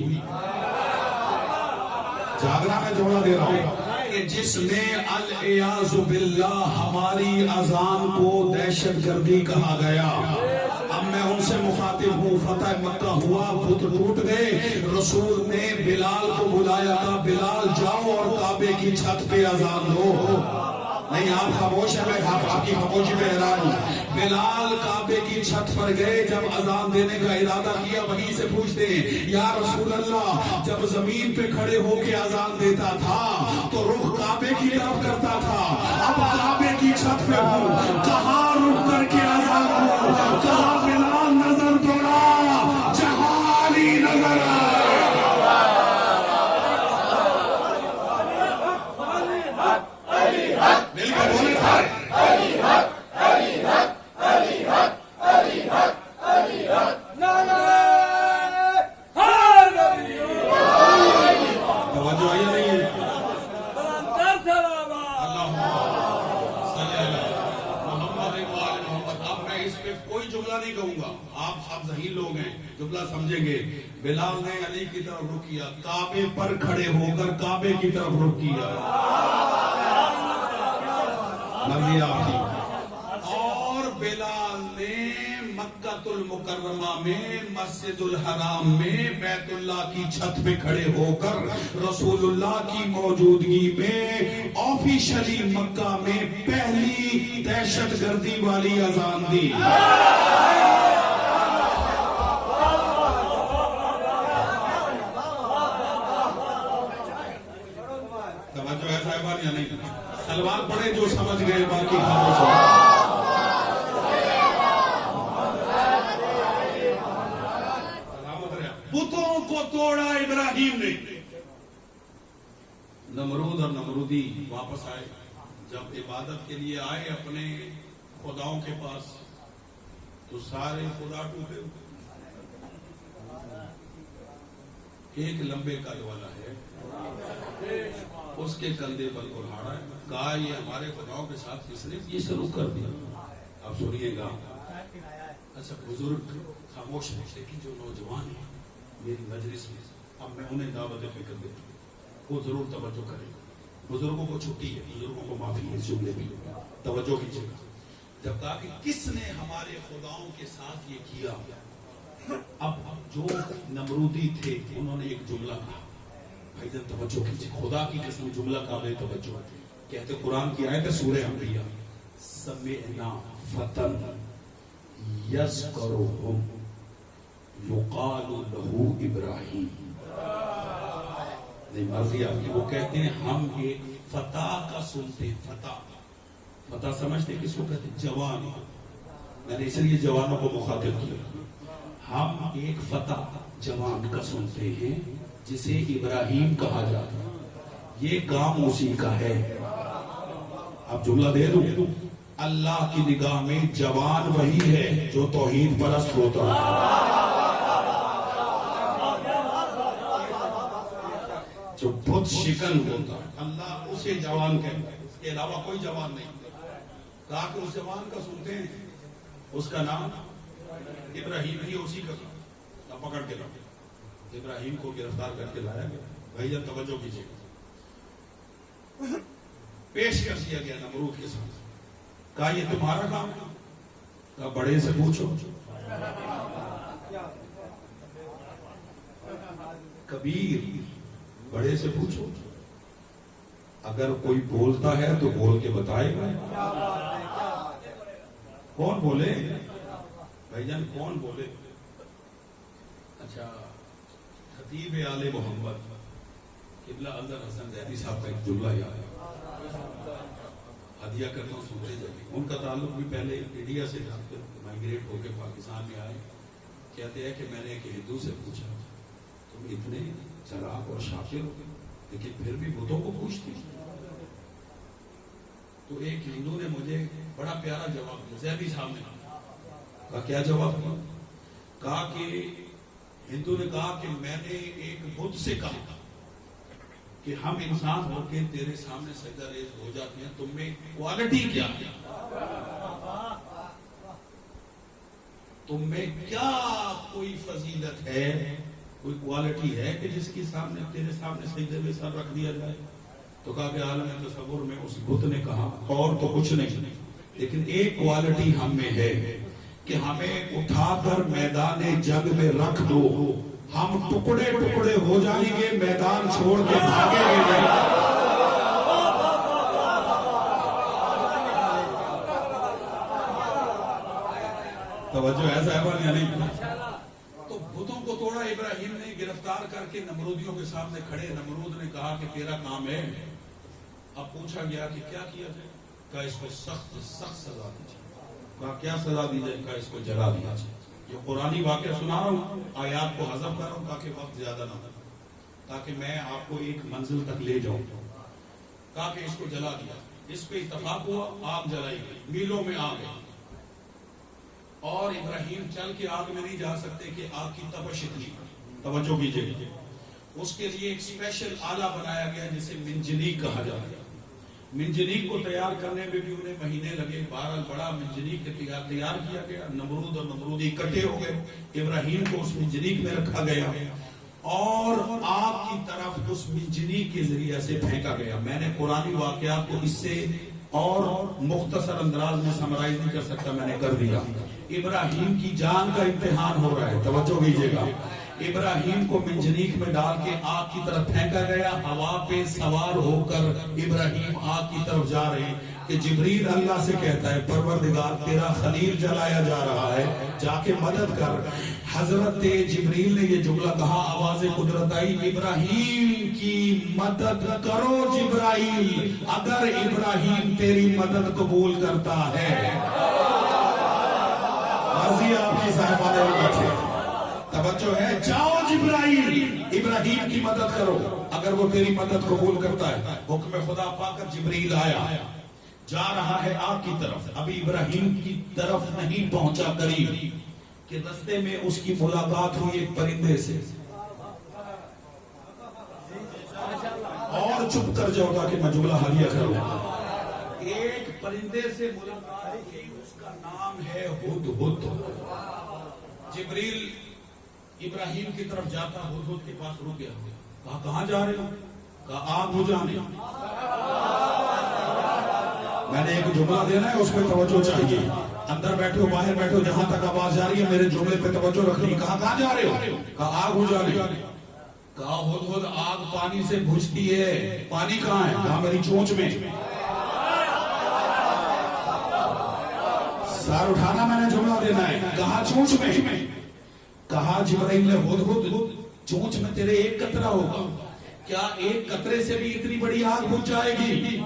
جاگرہ میں جملہ دے رہا ہوں کہ جس میں العیاذ باللہ ہماری اذان کو دہشت گردی کہا گیا. اب میں ان سے مخاطب ہوں. فتح مکہ ہوا، بت ٹوٹ گئے، رسول نے بلال کو بلایا تھا، بلال جاؤ اور کعبے کی چھت پہ اذان دو. نہیں آپ خاموش ہیں، میں آپ کی خاموشی پہ حیران ہوں. بلال کعبے کی چھت پر گئے، جب اذان دینے کا ارادہ کیا وہیں سے پوچھتے ہیں، یا رسول اللہ جب زمین پہ کھڑے ہو کے اذان دیتا تھا تو رخ کعبے کی طرف کرتا تھا، اب کعبے کی چھت پہ ہوں، کہاں رخ کر کے اذان دوں؟ کہاں بلال نظر دوڑا جہاں علی نظر آئے. مل کر بولے تھے توجہ آئی نہیں ہے؟ اب میں اس پہ کوئی جملہ نہیں کہوں گا، آپ سب ذہین لوگ ہیں، جملہ سمجھیں گے. بلال نے علی کی طرف رخ کیا، کعبے پر کھڑے ہو کر کعبے کی طرف رخ کیا. مرضی آپ کی. اور بلال نے مکہ المکرمہ میں مسجد الحرام میں بیت اللہ کی چھت پہ کھڑے ہو کر رسول اللہ کی موجودگی میں آفیشلی مکہ میں پہلی دہشت گردی والی اذان دی. توجہ ہے صاحبان یا نہیں؟ سلوار پڑے جو سمجھ گئے، باقی خاموش ہو. بتوں کو توڑا ابراہیم نے. نمرود اور نمرودی واپس آئے، جب عبادت کے لیے آئے اپنے خداؤں کے پاس تو سارے خدا ٹوٹے. ایک لمبے قد والا ہے، اس کے کندھے پر کلہاڑا ہے. کہا یہ ہمارے خداؤں کے ساتھ کس نے یہ شروع کر دیا؟ اب سنیے گا. اچھا بزرگ خاموش ہے، لیکن جو نوجوان ہیں میری مجلس میں، اب میں انہیں دعوت فکر دیتا ہوں، وہ ضرور توجہ کریں. بزرگوں کو چھٹی ہے، بزرگوں کو معافی ہے، اس جملے بھی توجہ کیجیے گا. جب کہا کہ کس نے ہمارے خداؤں کے ساتھ یہ کیا، اب جو نمرودی تھے انہوں نے ایک جملہ کہا. بھائی جان توجہ کیجیے، خدا کی قسم جملہ قابل توجہ. کہتے قرآن کی آیت ہے سورہ انبیاء، سمعنا فتن یذکرہم یقال لہ ابراہیم. نہیں مرضی آپ کی، وہ کہتے ہیں ہم ایک فتح کا سنتے ہیں. فتح سمجھتے کس کو کہتے ہیں؟ جوان. میں نے اس لیے جوانوں کو مخاطب کیا. ہم ایک فتح جوان کا سنتے ہیں جسے ابراہیم کہا جاتا ہے. یہ کام اسی کا ہے. اب جملہ دے دوں، اللہ کی نگاہ میں جوان وہی ہے جو توحید پرست ہوتا ہے، جو بت شکن ہوتا ہے. اللہ اسے جوان کہتا ہے، اس کے علاوہ کوئی جوان نہیں. کہا کہ اس جوان کا سنتے ہیں، اس کا نام ابراہیم ہی، اسی کا پکڑ کے رکھے. ابراہیم کو گرفتار کر کے لایا گیا. بھائی توجہ کیجیے، پیش کر دیا گیا نمرود کے سامنے. کہا یہ تمہارا کام ہے؟ کہا بڑے سے پوچھو. کبیر، بڑے سے پوچھو. اگر کوئی بولتا ہے تو بول کے بتائے گا. کون بولے بھائی جان، کون بولے؟ اچھا، خطیب آل محمد قبلہ اظہر حسن زیدی صاحب کا ایک جملہ یاد ہے، ہدیہ کرتا ہوں سنتے جائیے. ان کا تعلق بھی پہلے انڈیا سے تھا، پھر مائگریٹ ہو کے پاکستان میں آئے. کہتے ہیں کہ میں نے ایک ہندو سے پوچھا، تم اتنے چلاک اور شاطر ہو لیکن پھر بھی بتوں کو پوچھتی. تو ایک ہندو نے مجھے بڑا پیارا جواب دیا، زیدی صاحب نے. کہا کیا جواب دیا؟ کہا کہ ہندو نے کہا کہ میں نے ایک بت سے کہا کہ ہم انسان ہو کے تیرے سامنے سجدہ ریز ہو جاتے ہیں، تم میں کوالٹی کیا ہے؟ تم میں کیا کوئی فضیلت ہے، کوئی کوالٹی ہے کہ جس کی سامنے تیرے سامنے سجدے میں سر رکھ دیا جائے؟ تو کہا کہ عالم تصور میں اس بت نے کہا اور تو کچھ نہیں، لیکن ایک کوالٹی ہم میں ہے کہ ہمیں اٹھا کر میدان جنگ میں رکھ دو، ہم ٹکڑے ٹکڑے ہو جائیں گے، میدان چھوڑ کے بھاگیں گے. توجہ ایسا ہے یا نہیں؟ تو بتوں کو توڑا ابراہیم نے، گرفتار کر کے نمرودیوں کے سامنے کھڑے. نمرود نے کہا کہ تیرا کام ہے. اب پوچھا گیا کہ کیا کیا جائے؟ کہا اس کو سخت سخت سزا دی جائے. کہا کیا سزا دی جائے؟ کہا اس کو جلا دیا جائے. یہ قرآنی واقعہ سنا رہا ہوں، آیات کو حذف کر رہا ہوں تاکہ وقت زیادہ نہ ہو، تاکہ میں آپ کو ایک منزل تک لے جاؤں. کہا کہ اس کو جلا دیا. اس پہ اتفاق ہوا، آگ جلائی گئی، میلوں میں آگ ہے. اور ابراہیم چل کے آگ میں نہیں جا سکتے کہ آگ کی تپش اتنی. توجہ کیجیے، اس کے لیے ایک اسپیشل آلہ بنایا گیا جسے منجنیق کہا جاتا ہے. منجنیق کو تیار کرنے میں بھی انہیں مہینے لگے. بہرحال بڑا منجنیق تیار کیا گیا. نمرود اور نمرودی اکٹھے ہو گئے. ابراہیم کو اس منجنیق میں رکھا گیا اور آگ کی طرف اس منجنیق کے ذریعے سے پھینکا گیا. میں نے قرآنی واقعات کو اس سے اور مختصر انداز میں سمرائز نہیں کر سکتا، میں نے کر دیا. ابراہیم کی جان کا امتحان ہو رہا ہے، توجہ کیجیے گا. ابراہیم کو منجنیق میں ڈال کے آگ کی طرف پھینکا گیا. ہوا پہ سوار ہو کر ابراہیم آگ کی طرف جا رہے ہیں کہ جبریل اللہ سے کہتا ہے پروردگار تیرا خلیل جلایا جا رہا ہے، جا کے مدد کر. حضرت جبریل نے یہ جملہ کہا، آواز قدرت آئی، ابراہیم کی مدد کرو جبرائیل، اگر ابراہیم تیری مدد قبول کرتا ہے. مرضی آپ کی صاحبانے میں بیٹھے، توجہ ہے، جاؤ جبرائیل ابراہیم کی مدد کرو اگر وہ تیری مدد قبول کرتا ہے. حکم خدا پا کر جبریل آیا، جا رہا ہے آگ کی طرف. ابھی ابراہیم کی طرف نہیں پہنچا قریب کہ رستے میں اس کی ملاقات ہوئی ایک پرندے سے. اور چپ کر جاؤ گا کہ میں جملہ حالیہ کروں. ایک پرندے سے ملاقات ہوئی، اس کا نام ہے ہدہد. جبریل ابراہیم کی طرف جاتا، ہدہد کے پاس رک گیا. کہا کہاں جا رہے ہو؟ کہا آگ بجھانے. میں نے ایک جملہ دینا ہے، اس پہ توجہ چاہیے. اندر بیٹھو باہر بیٹھو، جہاں تک آواز جا رہی ہے میرے جملے پہ توجہ رکھنی. کہا کہاں جا رہے ہو؟ کہا آگ بجھانے. کہا ہدہد آگ پانی سے بجھتی ہے، پانی کہاں ہے؟ کہا میری چونچ میں. سر اٹھانا، میں نے جملہ دینا ہے. کہا چونچ میں. کہا جبرائیل نے ہدہد چونچ میں تیرے ایک قطرہ ہوگا، کیا ایک قطرے سے بھی اتنی بڑی آگ بجھ جائے گی؟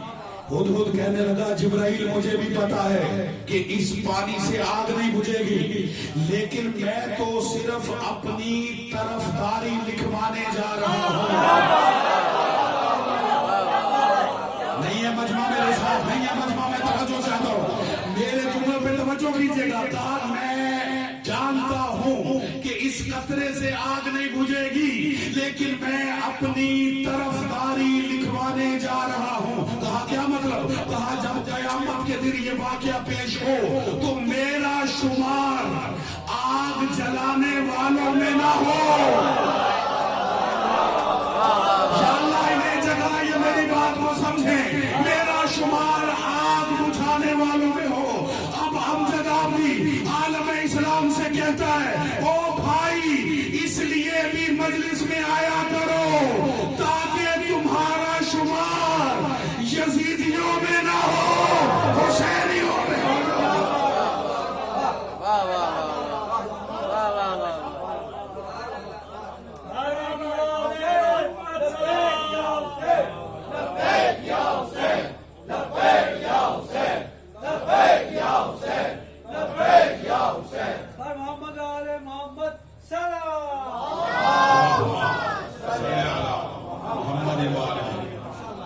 ہدہد کہنے لگا جبرائیل مجھے بھی پتا ہے کہ اس پانی سے آگ نہیں بجھے گی، لیکن میں تو صرف اپنی طرفداری لکھوانے جا رہا ہوں. کیجیے گا. کہا میں جانتا ہوں کہ اس قطرے سے آگ نہیں بجھے گی، لیکن میں اپنی طرفداری لکھوانے جا رہا ہوں. کہا کیا مطلب؟ کہا جب قیامت کے دن یہ واقعہ پیش ہو تو میرا شمار آگ جلانے والوں میں نہ ہو. یا اللہ انہیں جگہ یہ میری بات کو سمجھیں، میرا شمار آگ بجھانے والوں میں ہو. اب ہم جگہ بھی عالم اسلام سے کہتا ہے او بھائی اس لیے بھی مجلس میں آیا کرو تاکہ تمہارا شمار یزیدیوں میں نہ ہو، حسینیوں میں ہو.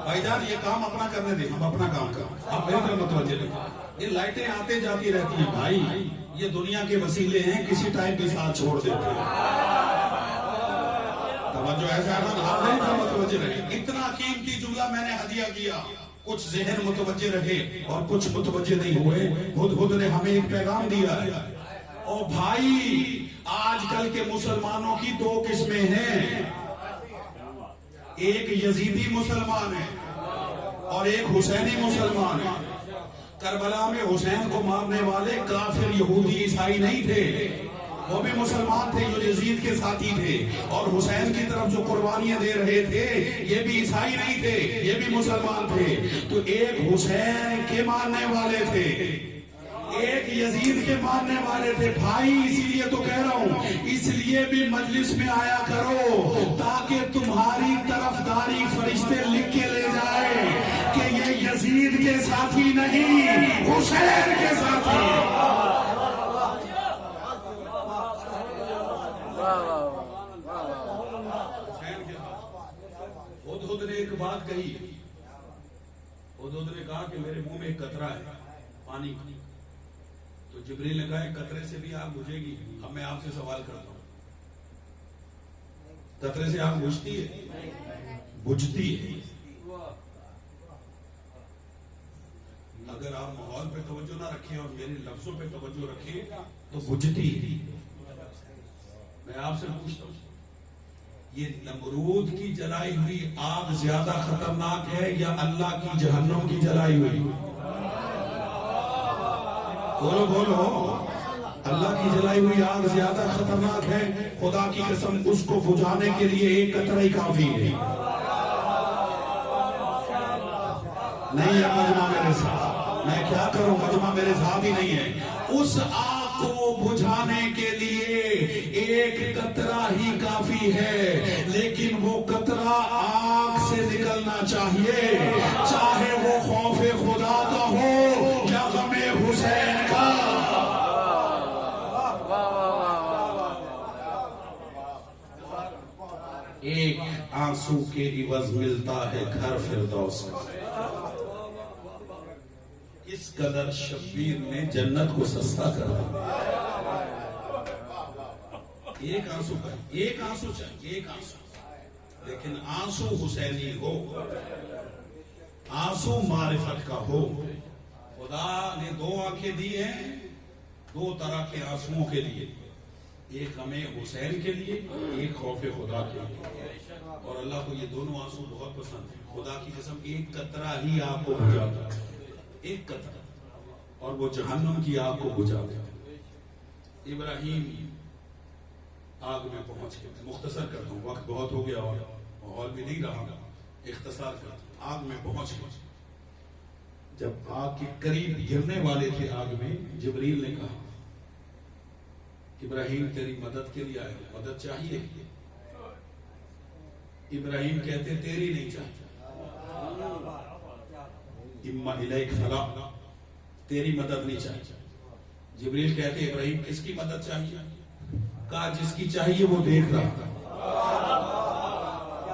بھائی جان یہ کام اپنا کرنے دیں، ہم اپنا کام کریں. آپ میری طرف متوجہ رہیں. یہ لائٹیں آتے جاتی رہتی ہیں بھائی، یہ دنیا کے وسیلے ہیں، کسی ٹائم کے ساتھ چھوڑ دیتے ہیں. توجہ ایسا ہے نا، آپ میری طرف متوجہ رہیں. اتنا قیمتی جملہ میں نے ہدیہ کیا، کچھ ذہن متوجہ رہے اور کچھ متوجہ نہیں ہوئے. خود نے ہمیں ایک پیغام دیا ہے. او بھائی آج کل کے مسلمانوں کی دو قسمیں ہیں، ایک یزیدی مسلمان ہے اور ایک حسینی مسلمان ہے. کربلا میں حسین کو مارنے والے کافر یہودی عیسائی نہیں تھے، وہ بھی مسلمان تھے جو یزید کے ساتھی تھے. اور حسین کی طرف جو قربانیاں دے رہے تھے یہ بھی عیسائی نہیں تھے، یہ بھی مسلمان تھے. تو ایک حسین کے ماننے والے تھے، ایک یزید کے ماننے والے تھے. بھائی اسی لیے تو کہہ رہا ہوں، اس لیے بھی مجلس میں آیا کرو تاکہ تمہاری طرفداری فرشتے لکھ کے لے جائے کہ یہ یزید کے ساتھی نہیں، حسین کے ساتھی. ہدہد نے ایک بات کہی. ہدہد نے کہا کہ میرے منہ میں ایک قطرہ ہے پانی کی. تو جبریل نے کہا ایک قطرے سے بھی آگ بجھے گی. اب میں آپ سے سوال کرتا ہوں، قطرے سے آگ بجھتی ہے؟ بجھتی ہے. اگر آپ ماحول پہ توجہ نہ رکھیں اور میرے لفظوں پہ توجہ رکھیں تو بجھتی ہے. میں آپ سے پوچھتا ہوں، یہ نمرود کی جلائی ہوئی آگ زیادہ خطرناک ہے یا اللہ کی جہنم کی جلائی ہوئی؟ بولو بولو. اللہ کی جلائی ہوئی آگ زیادہ خطرناک ہے. خدا کی قسم اس کو بجھانے کے لیے ایک قطرہ ہی کافی ہے. نہیں ہے مجمع میرے ساتھ، میں کیا کروں، مجمع میرے ساتھ ہی نہیں ہے. اس آگ کو بجھانے کے لیے ایک قطرہ ہی کافی ہے، لیکن وہ قطرہ آگ سے نکلنا چاہیے، چاہے وہ خوف خدا کا ہو یا غم حسین کا. ایک آنسو کے عوض ملتا ہے گھر فردوس کا. اس قدر شبیر نے جنت کو سستا کرا. ایک آنسو کا، ایک آنسو چاہیے، ایک آنسو، لیکن آنسو حسینی ہو، آنسو معرفت کا ہو. خدا نے دو آنکھیں دی ہیں دو طرح کے آنسوؤں کے لیے، ایک ہمیں حسین کے لیے، ایک خوف خدا کے لیے. اور اللہ کو یہ دونوں آنسو بہت پسند ہیں. خدا کی قسم ایک قطرہ ہی آپ کو بجھاتا ہے، ایک قطرہ، اور وہ جہنم کی آگ کو بجھاتا ہے. ابراہیم آگ میں پہنچ گئے. مختصر کرتا ہوں، وقت بہت ہو گیا اور ماحول بھی نہیں رہا، اختصار کرتا ہوں. آگ میں پہنچ گئے. جب آگ کے قریب گرنے والے تھے آگ میں، جبریل نے کہا ابراہیم تیری مدد کے لیے آئے، مدد چاہیے؟ ابراہیم کہتے تیری نہیں چاہیے، اما الیک فلا، تیری مدد نہیں چاہیے. جبریل کہتے ابراہیم کس کی مدد چاہیے؟ کہا جس کی چاہیے وہ دیکھ رہا تھا.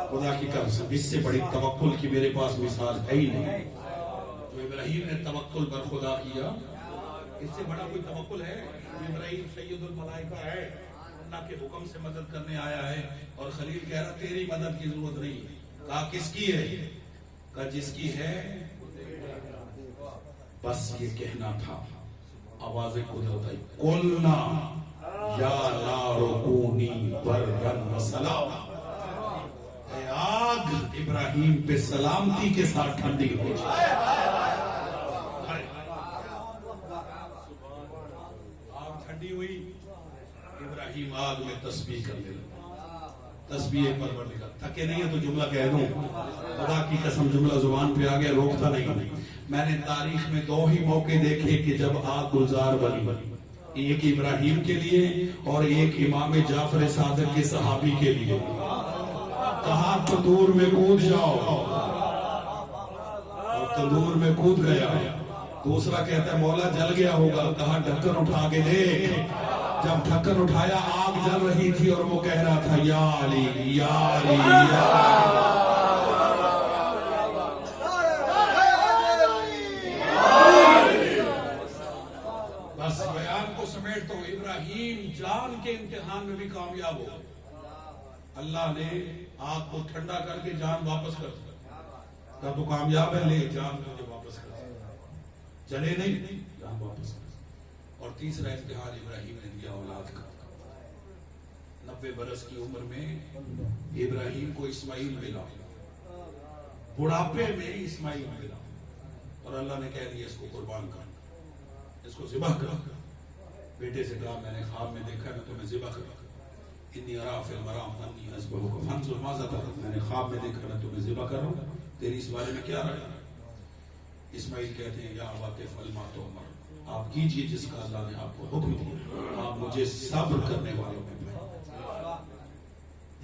خدا کی قسم اس سے بڑی توکل کی میرے پاس مثال ہے ہی نہیں. تو ابراہیم نے توکل پر خدا کیا اس سے بڑا کوئی توکل ہے؟ ابراہیم سید الملائکہ ہے، اللہ کے حکم سے مدد کرنے آیا ہے، اور خلیل کہہ رہا تیری مدد کی ضرورت نہیں ہے۔ کہا کس کی ہے؟ کہا جس کی ہے۔ بس یہ کہنا تھا، آواز قدرت آئی، قلنا یا نار کونی برًا وسلاما، اے آگ ابراہیم پہ سلامتی کے ساتھ ٹھنڈی ہو جائے۔ آگ ٹھنڈی ہوئی، ابراہیم آگ میں تسبیح کرنے لگا، تسبیح پروردگار۔ تھکے نہیں ہے تو جملہ کہہ دوں، خدا کی قسم جملہ زبان پہ آ گیا، روکتا نہیں۔ میں نے تاریخ میں 2 ہی موقع دیکھے کہ جب آگ گلزار بنی، ایک ابراہیم کے لیے اور ایک امام جعفر صادق کے صحابی کے لیے۔ کہا تندور میں کود جاؤ، اور تندور میں کود گیا۔ دوسرا کہتا ہے مولا جل گیا ہوگا، کہا ڈھکن اٹھا کے دیکھ۔ جب ڈھکن اٹھایا آگ جل رہی تھی اور وہ کہہ رہا تھا یا علی یا علی یا علی۔ بس بیان کو سمیٹ تو ابراہیم جان کے امتحان میں بھی کامیاب ہو، اللہ نے آگ کو ٹھنڈا کر کے جان واپس کر دیا۔ کہا تو کامیاب ہے، لے جان مجھے واپس کر دیا، جلے نہیں، جان واپس کر دیا۔ اور تیسرا امتحان ابراہیم نے دیا اولاد کا۔ 90 برس کی عمر میں ابراہیم کو اسماعیل ملا، بڑھاپے میں اسماعیل ملا، اور اللہ نے کہہ دیا اس کو قربان کر، اس کو ذبح کر۔ بیٹے سے کہا میں نے خواب میں دیکھا میں تمہیں ذبح کر، انی ارا فی المنام انی اذبحک فانظر ماذا ترى، میں نے خواب میں دیکھا میں تمہیں ذبح کر رہا ہوں، تیری اس بارے میں کیا رائے ہے؟ اسماعیل کہتے ہیں یا ابا افعل ما تؤمر، آپ کیجئے جس کا اللہ نے آپ کو حکم دیا، آپ مجھے صبر کرنے والوں میں پائیں۔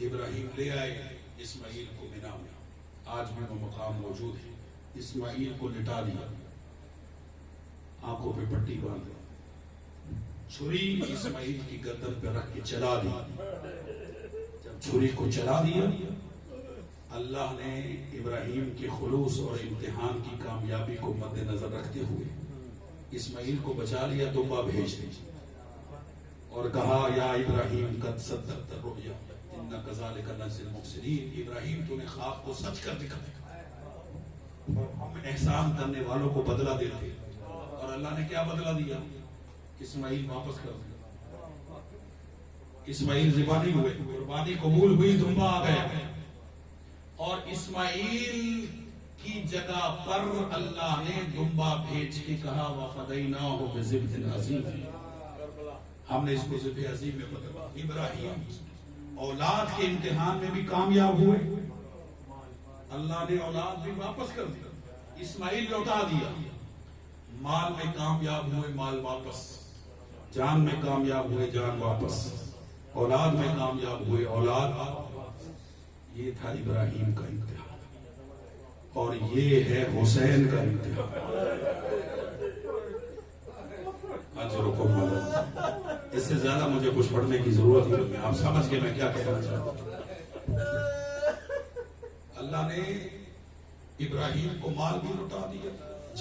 ابراہیم لے آئے اسماعیل کو مینا میں، آج بھی وہ مقام موجود ہے۔ اسماعیل کو لٹا دیا، آنکھوں پہ پٹی باندھ دی، چھری اسماعیل کی گردن پہ رکھ کے چلا دی۔ جب چھری کو چلا دیا، اللہ نے ابراہیم کے خلوص اور امتحان کی کامیابی کو مد نظر رکھتے ہوئے اسماعیل کو بچا لیا، دمبا بھیج دی اور کہا یا ابراہیم قد صدقت الرؤیا انا کذالک نجزی المحسنین، ابراہیم تو نے خواب کو سچ کر دکھایا، اور ہم احسان کرنے والوں کو بدلہ دیتے۔ اور اللہ نے کیا بدلہ دیا؟ اسماعیل واپس کر دیا، اسماعیل ذبح نہیں ہوئے، قربانی قبول ہوئی، دمبا آ گیا، اور اسماعیل کی جگہ پر اللہ نے دمبا بھیج کے کہا وَفَدَيْنَاهُ بِذِبْحٍ عَظِيمٍ، ہم نے اس کو ذبح عظیم میں بدلا۔ ابراہیم اولاد کے امتحان میں بھی کامیاب ہوئے، اللہ نے اولاد بھی واپس کر دیا، اسماعیل لوٹا دیا، مال میں کامیاب ہوئے، مال واپس، جان میں کامیاب ہوئے، جان واپس، اولاد میں کامیاب ہوئے، اولاد واپس۔ یہ تھا ابراہیم کا امتحان، اور یہ ہے حسین کا امتحان۔ اجرکم علی، اس سے زیادہ مجھے کچھ پڑھنے کی ضرورت نہیں، آپ سمجھ کے میں کیا کہنا چاہتا ہوں۔ اللہ نے ابراہیم کو مال بھی لٹا دیا،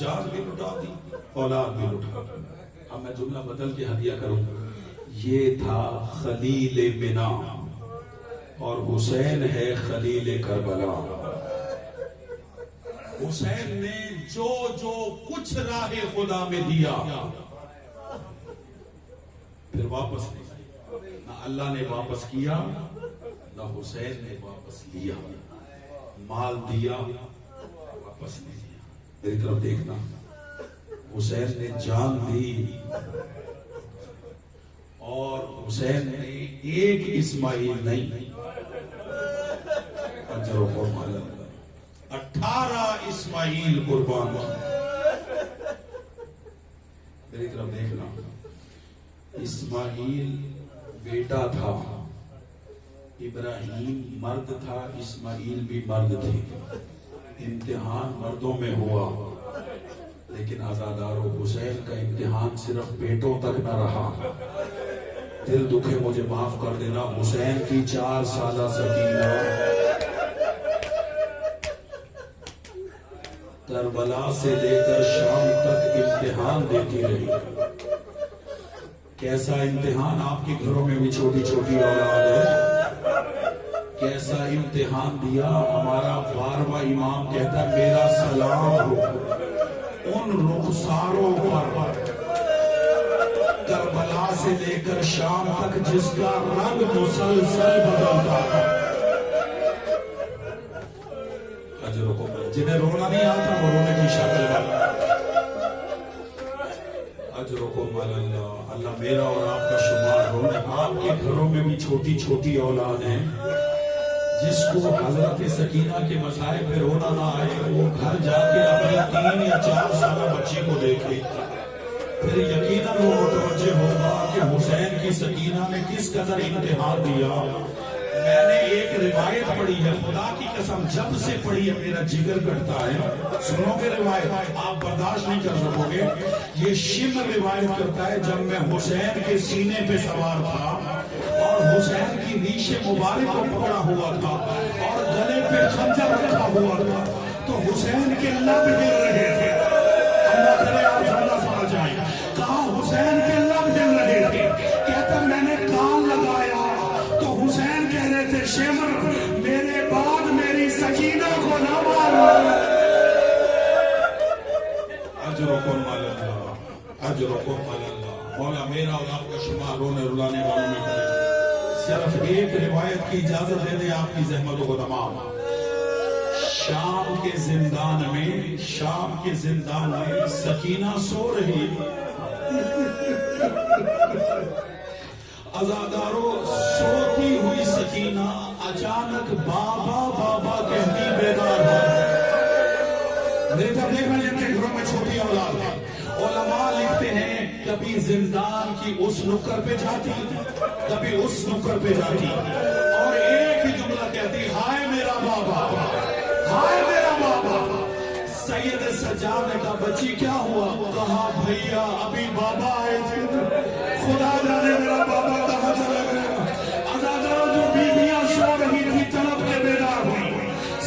جان بھی لٹا دی، اولاد بھی لٹا دی۔ اب میں جملہ بدل کے ہدیہ کروں، یہ تھا خلیل منا، اور حسین ہے خلیل کربلا۔ حسین نے جو جو کچھ راہ خدا میں دیا پھر واپس نہیں، نہ اللہ نے واپس کیا نہ حسین نے واپس لیا، مال دیا واپس نہیں دیا۔ میری طرف دیکھنا، حسین نے جان دی، اور حسین نے ایک اسماعیل نہیں 18 اسماعیل قربان کیے۔ میری طرف دیکھنا، اسماعیل بیٹا تھا، ابراہیم مرد تھا، اسماعیل بھی مرد تھے، امتحان مردوں میں ہوا، لیکن عزادارو حسین کا امتحان صرف بیٹوں تک نہ رہا۔ دل دکھے مجھے معاف کر دینا، حسین کی 4 سالہ سکینہ کربلا سے لے کر شام تک امتحان دیتی رہی. کیسا امتحان آپ کے گھروں میں بھی چھوٹی چھوٹی اولاد ہے. کیسا امتحان دیا. ہمارا 12واں امام کہتا میرا سلام ہو ان رخساروں پر کربلا سے لے کر شام تک جس کا رنگ مسلسل بدلتا ہے. جنہیں رونا نہیں آتا وہ رونے کی شکل بنا. اجرکم علی اللہ. اللہ میرا اور آپ کا شمار رونے. آپ کے گھروں میں بھی چھوٹی چھوٹی اولاد ہیں جس کو حضرت سکینہ کے مسائل پہ رونا نہ آئے وہ گھر جا کے اپنی 3 یا 4 سالہ بچی کو دیکھے پھر یقیناً وہ متوجہ ہوگا کہ حسین کی سکینہ نے کس قدر امتحان دیا. میں نے ایک روایت پڑھی ہے خدا کی قسم جب سے پڑھی ہے میرا جگر کٹتا ہے. سنو گے روایت آپ برداشت نہیں کر سکو گے. یہ شمر روایت کرتا ہے جب میں حسین کے سینے پہ سوار تھا اور حسین کی ریش مبارک کو پکڑا ہوا تھا اور گلے پہ خنجر رکھا ہوا تھا تو حسین کے لب ہل رہے تھے. اللہ کرے آپ زیادہ سمجھ جائیں. کہا حسین کے لب ہل رہے تھے. کہتا میں نے کان لگایا تو حسین کہہ رہے تھے شمر میرے بعد میری سکینہ کو نہ مارو. اجرکم علی اللہ. اجرکم علی اللہ. مولا میرا اور آپ کا شمار رونے رلانے والوں میں کرے. صرف ایک روایت کی اجازت دے دیں آپ کی زحمتوں کو تمام. شام کے زندان میں سکینہ سو رہی. عزاداروں سوتی ہوئی سکینہ اچانک بابا بابا کہتی بیدار ہو. دیکھنا جن کے گھروں میں چھوٹی اولاد ہے علماء لکھتے ہیں کبھی زندان کی اس نکر پہ جاتی کبھی اس نکر پہ جاتی اور ایک ہی جملہ کہتی ہائے میرا بابا ہائے میرا بابا. سید سجاد نے کہا بچی کیا ہوا. کہا بھیا ابھی بابا آئے تھے خدا جانے میرا بابا کہاں چلا گیا. عزاداروں جو بیویاں سو رہی تھی طلب کے بیدار ہوئی.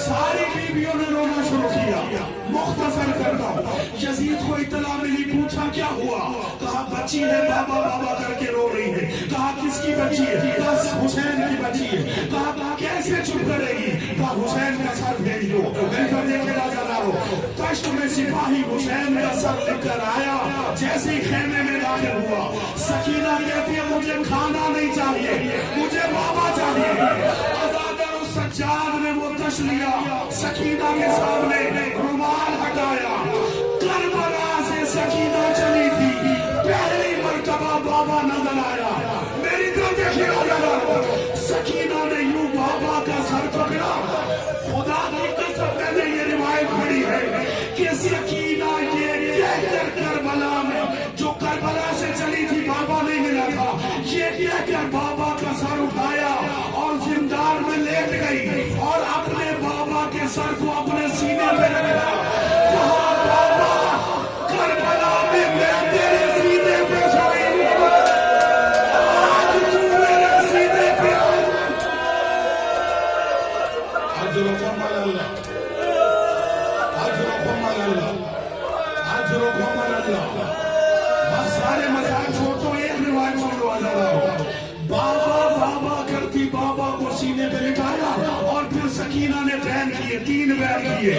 ساری بیویوں نے رونا شروع کیا. مختصر کرتا ہوں یزید کو اطلاع ملی پوچھا کیا ہوا. کہا بچی ہے بابا بابا کر کے رو رہی ہے. کہا کس کی بچی ہے. کہا حسین کی بچی ہے. کہا کیسے چپ کرے گی. کہا حسین کا سر بھیج دو. میں کر دیکھے راجا دارو کشت میں سپاہی حسین کا سر لے کر آیا. جیسے ہی خیمے میں داخل ہوا سکینہ کہتی ہے مجھے کھانا نہیں چاہیے مجھے بابا چاہیے. سجاد نے وہ تش لیا سکینہ کے سامنے رومال ہٹایا. کربلا سے سکینہ چلی تھی پہلی مرتبہ بابا نظر آیا. میری طرف دیکھیے سکینہ نے یوں بابا کا سر پکڑا. خدا کی قسم میں نے یہ روایت پڑھی ہے کہ سکینہ یہ کہہ کر کربلا میں جو کربلا سے چلی تھی بابا نہیں ملا تھا یہ کہہ کر بابا کا سر اٹھایا اور زندان میں لیٹ گئی اور اپنے بابا کے سر کو اپنے سینے پہ رکھا. کہا بابا کربلا میں میں تیرے سینے پہ سوئی آج تو میرے سینے پہ. اجرکم علی اللہ. اجرکم علی اللہ. اجرکم علی اللہ. بس سارے مذاق چھوڑ تو ایک روایت سن لو. عزاداروں بابا بابا کرتی بابا کو سینے پہ لٹایا اور پھر سکینہ نے بین کیے 3 بین کیے.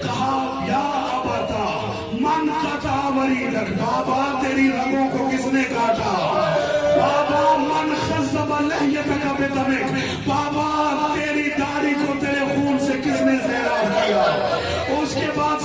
کہا یا ابتا من قطع وریدک. بابا تیری رگوں کو کس نے کاٹا. بابا من خضب لحیتک بدمک. بابا تیری داڑھی کو تیرے خون سے کس نے سیراب کیا. اس کے بعد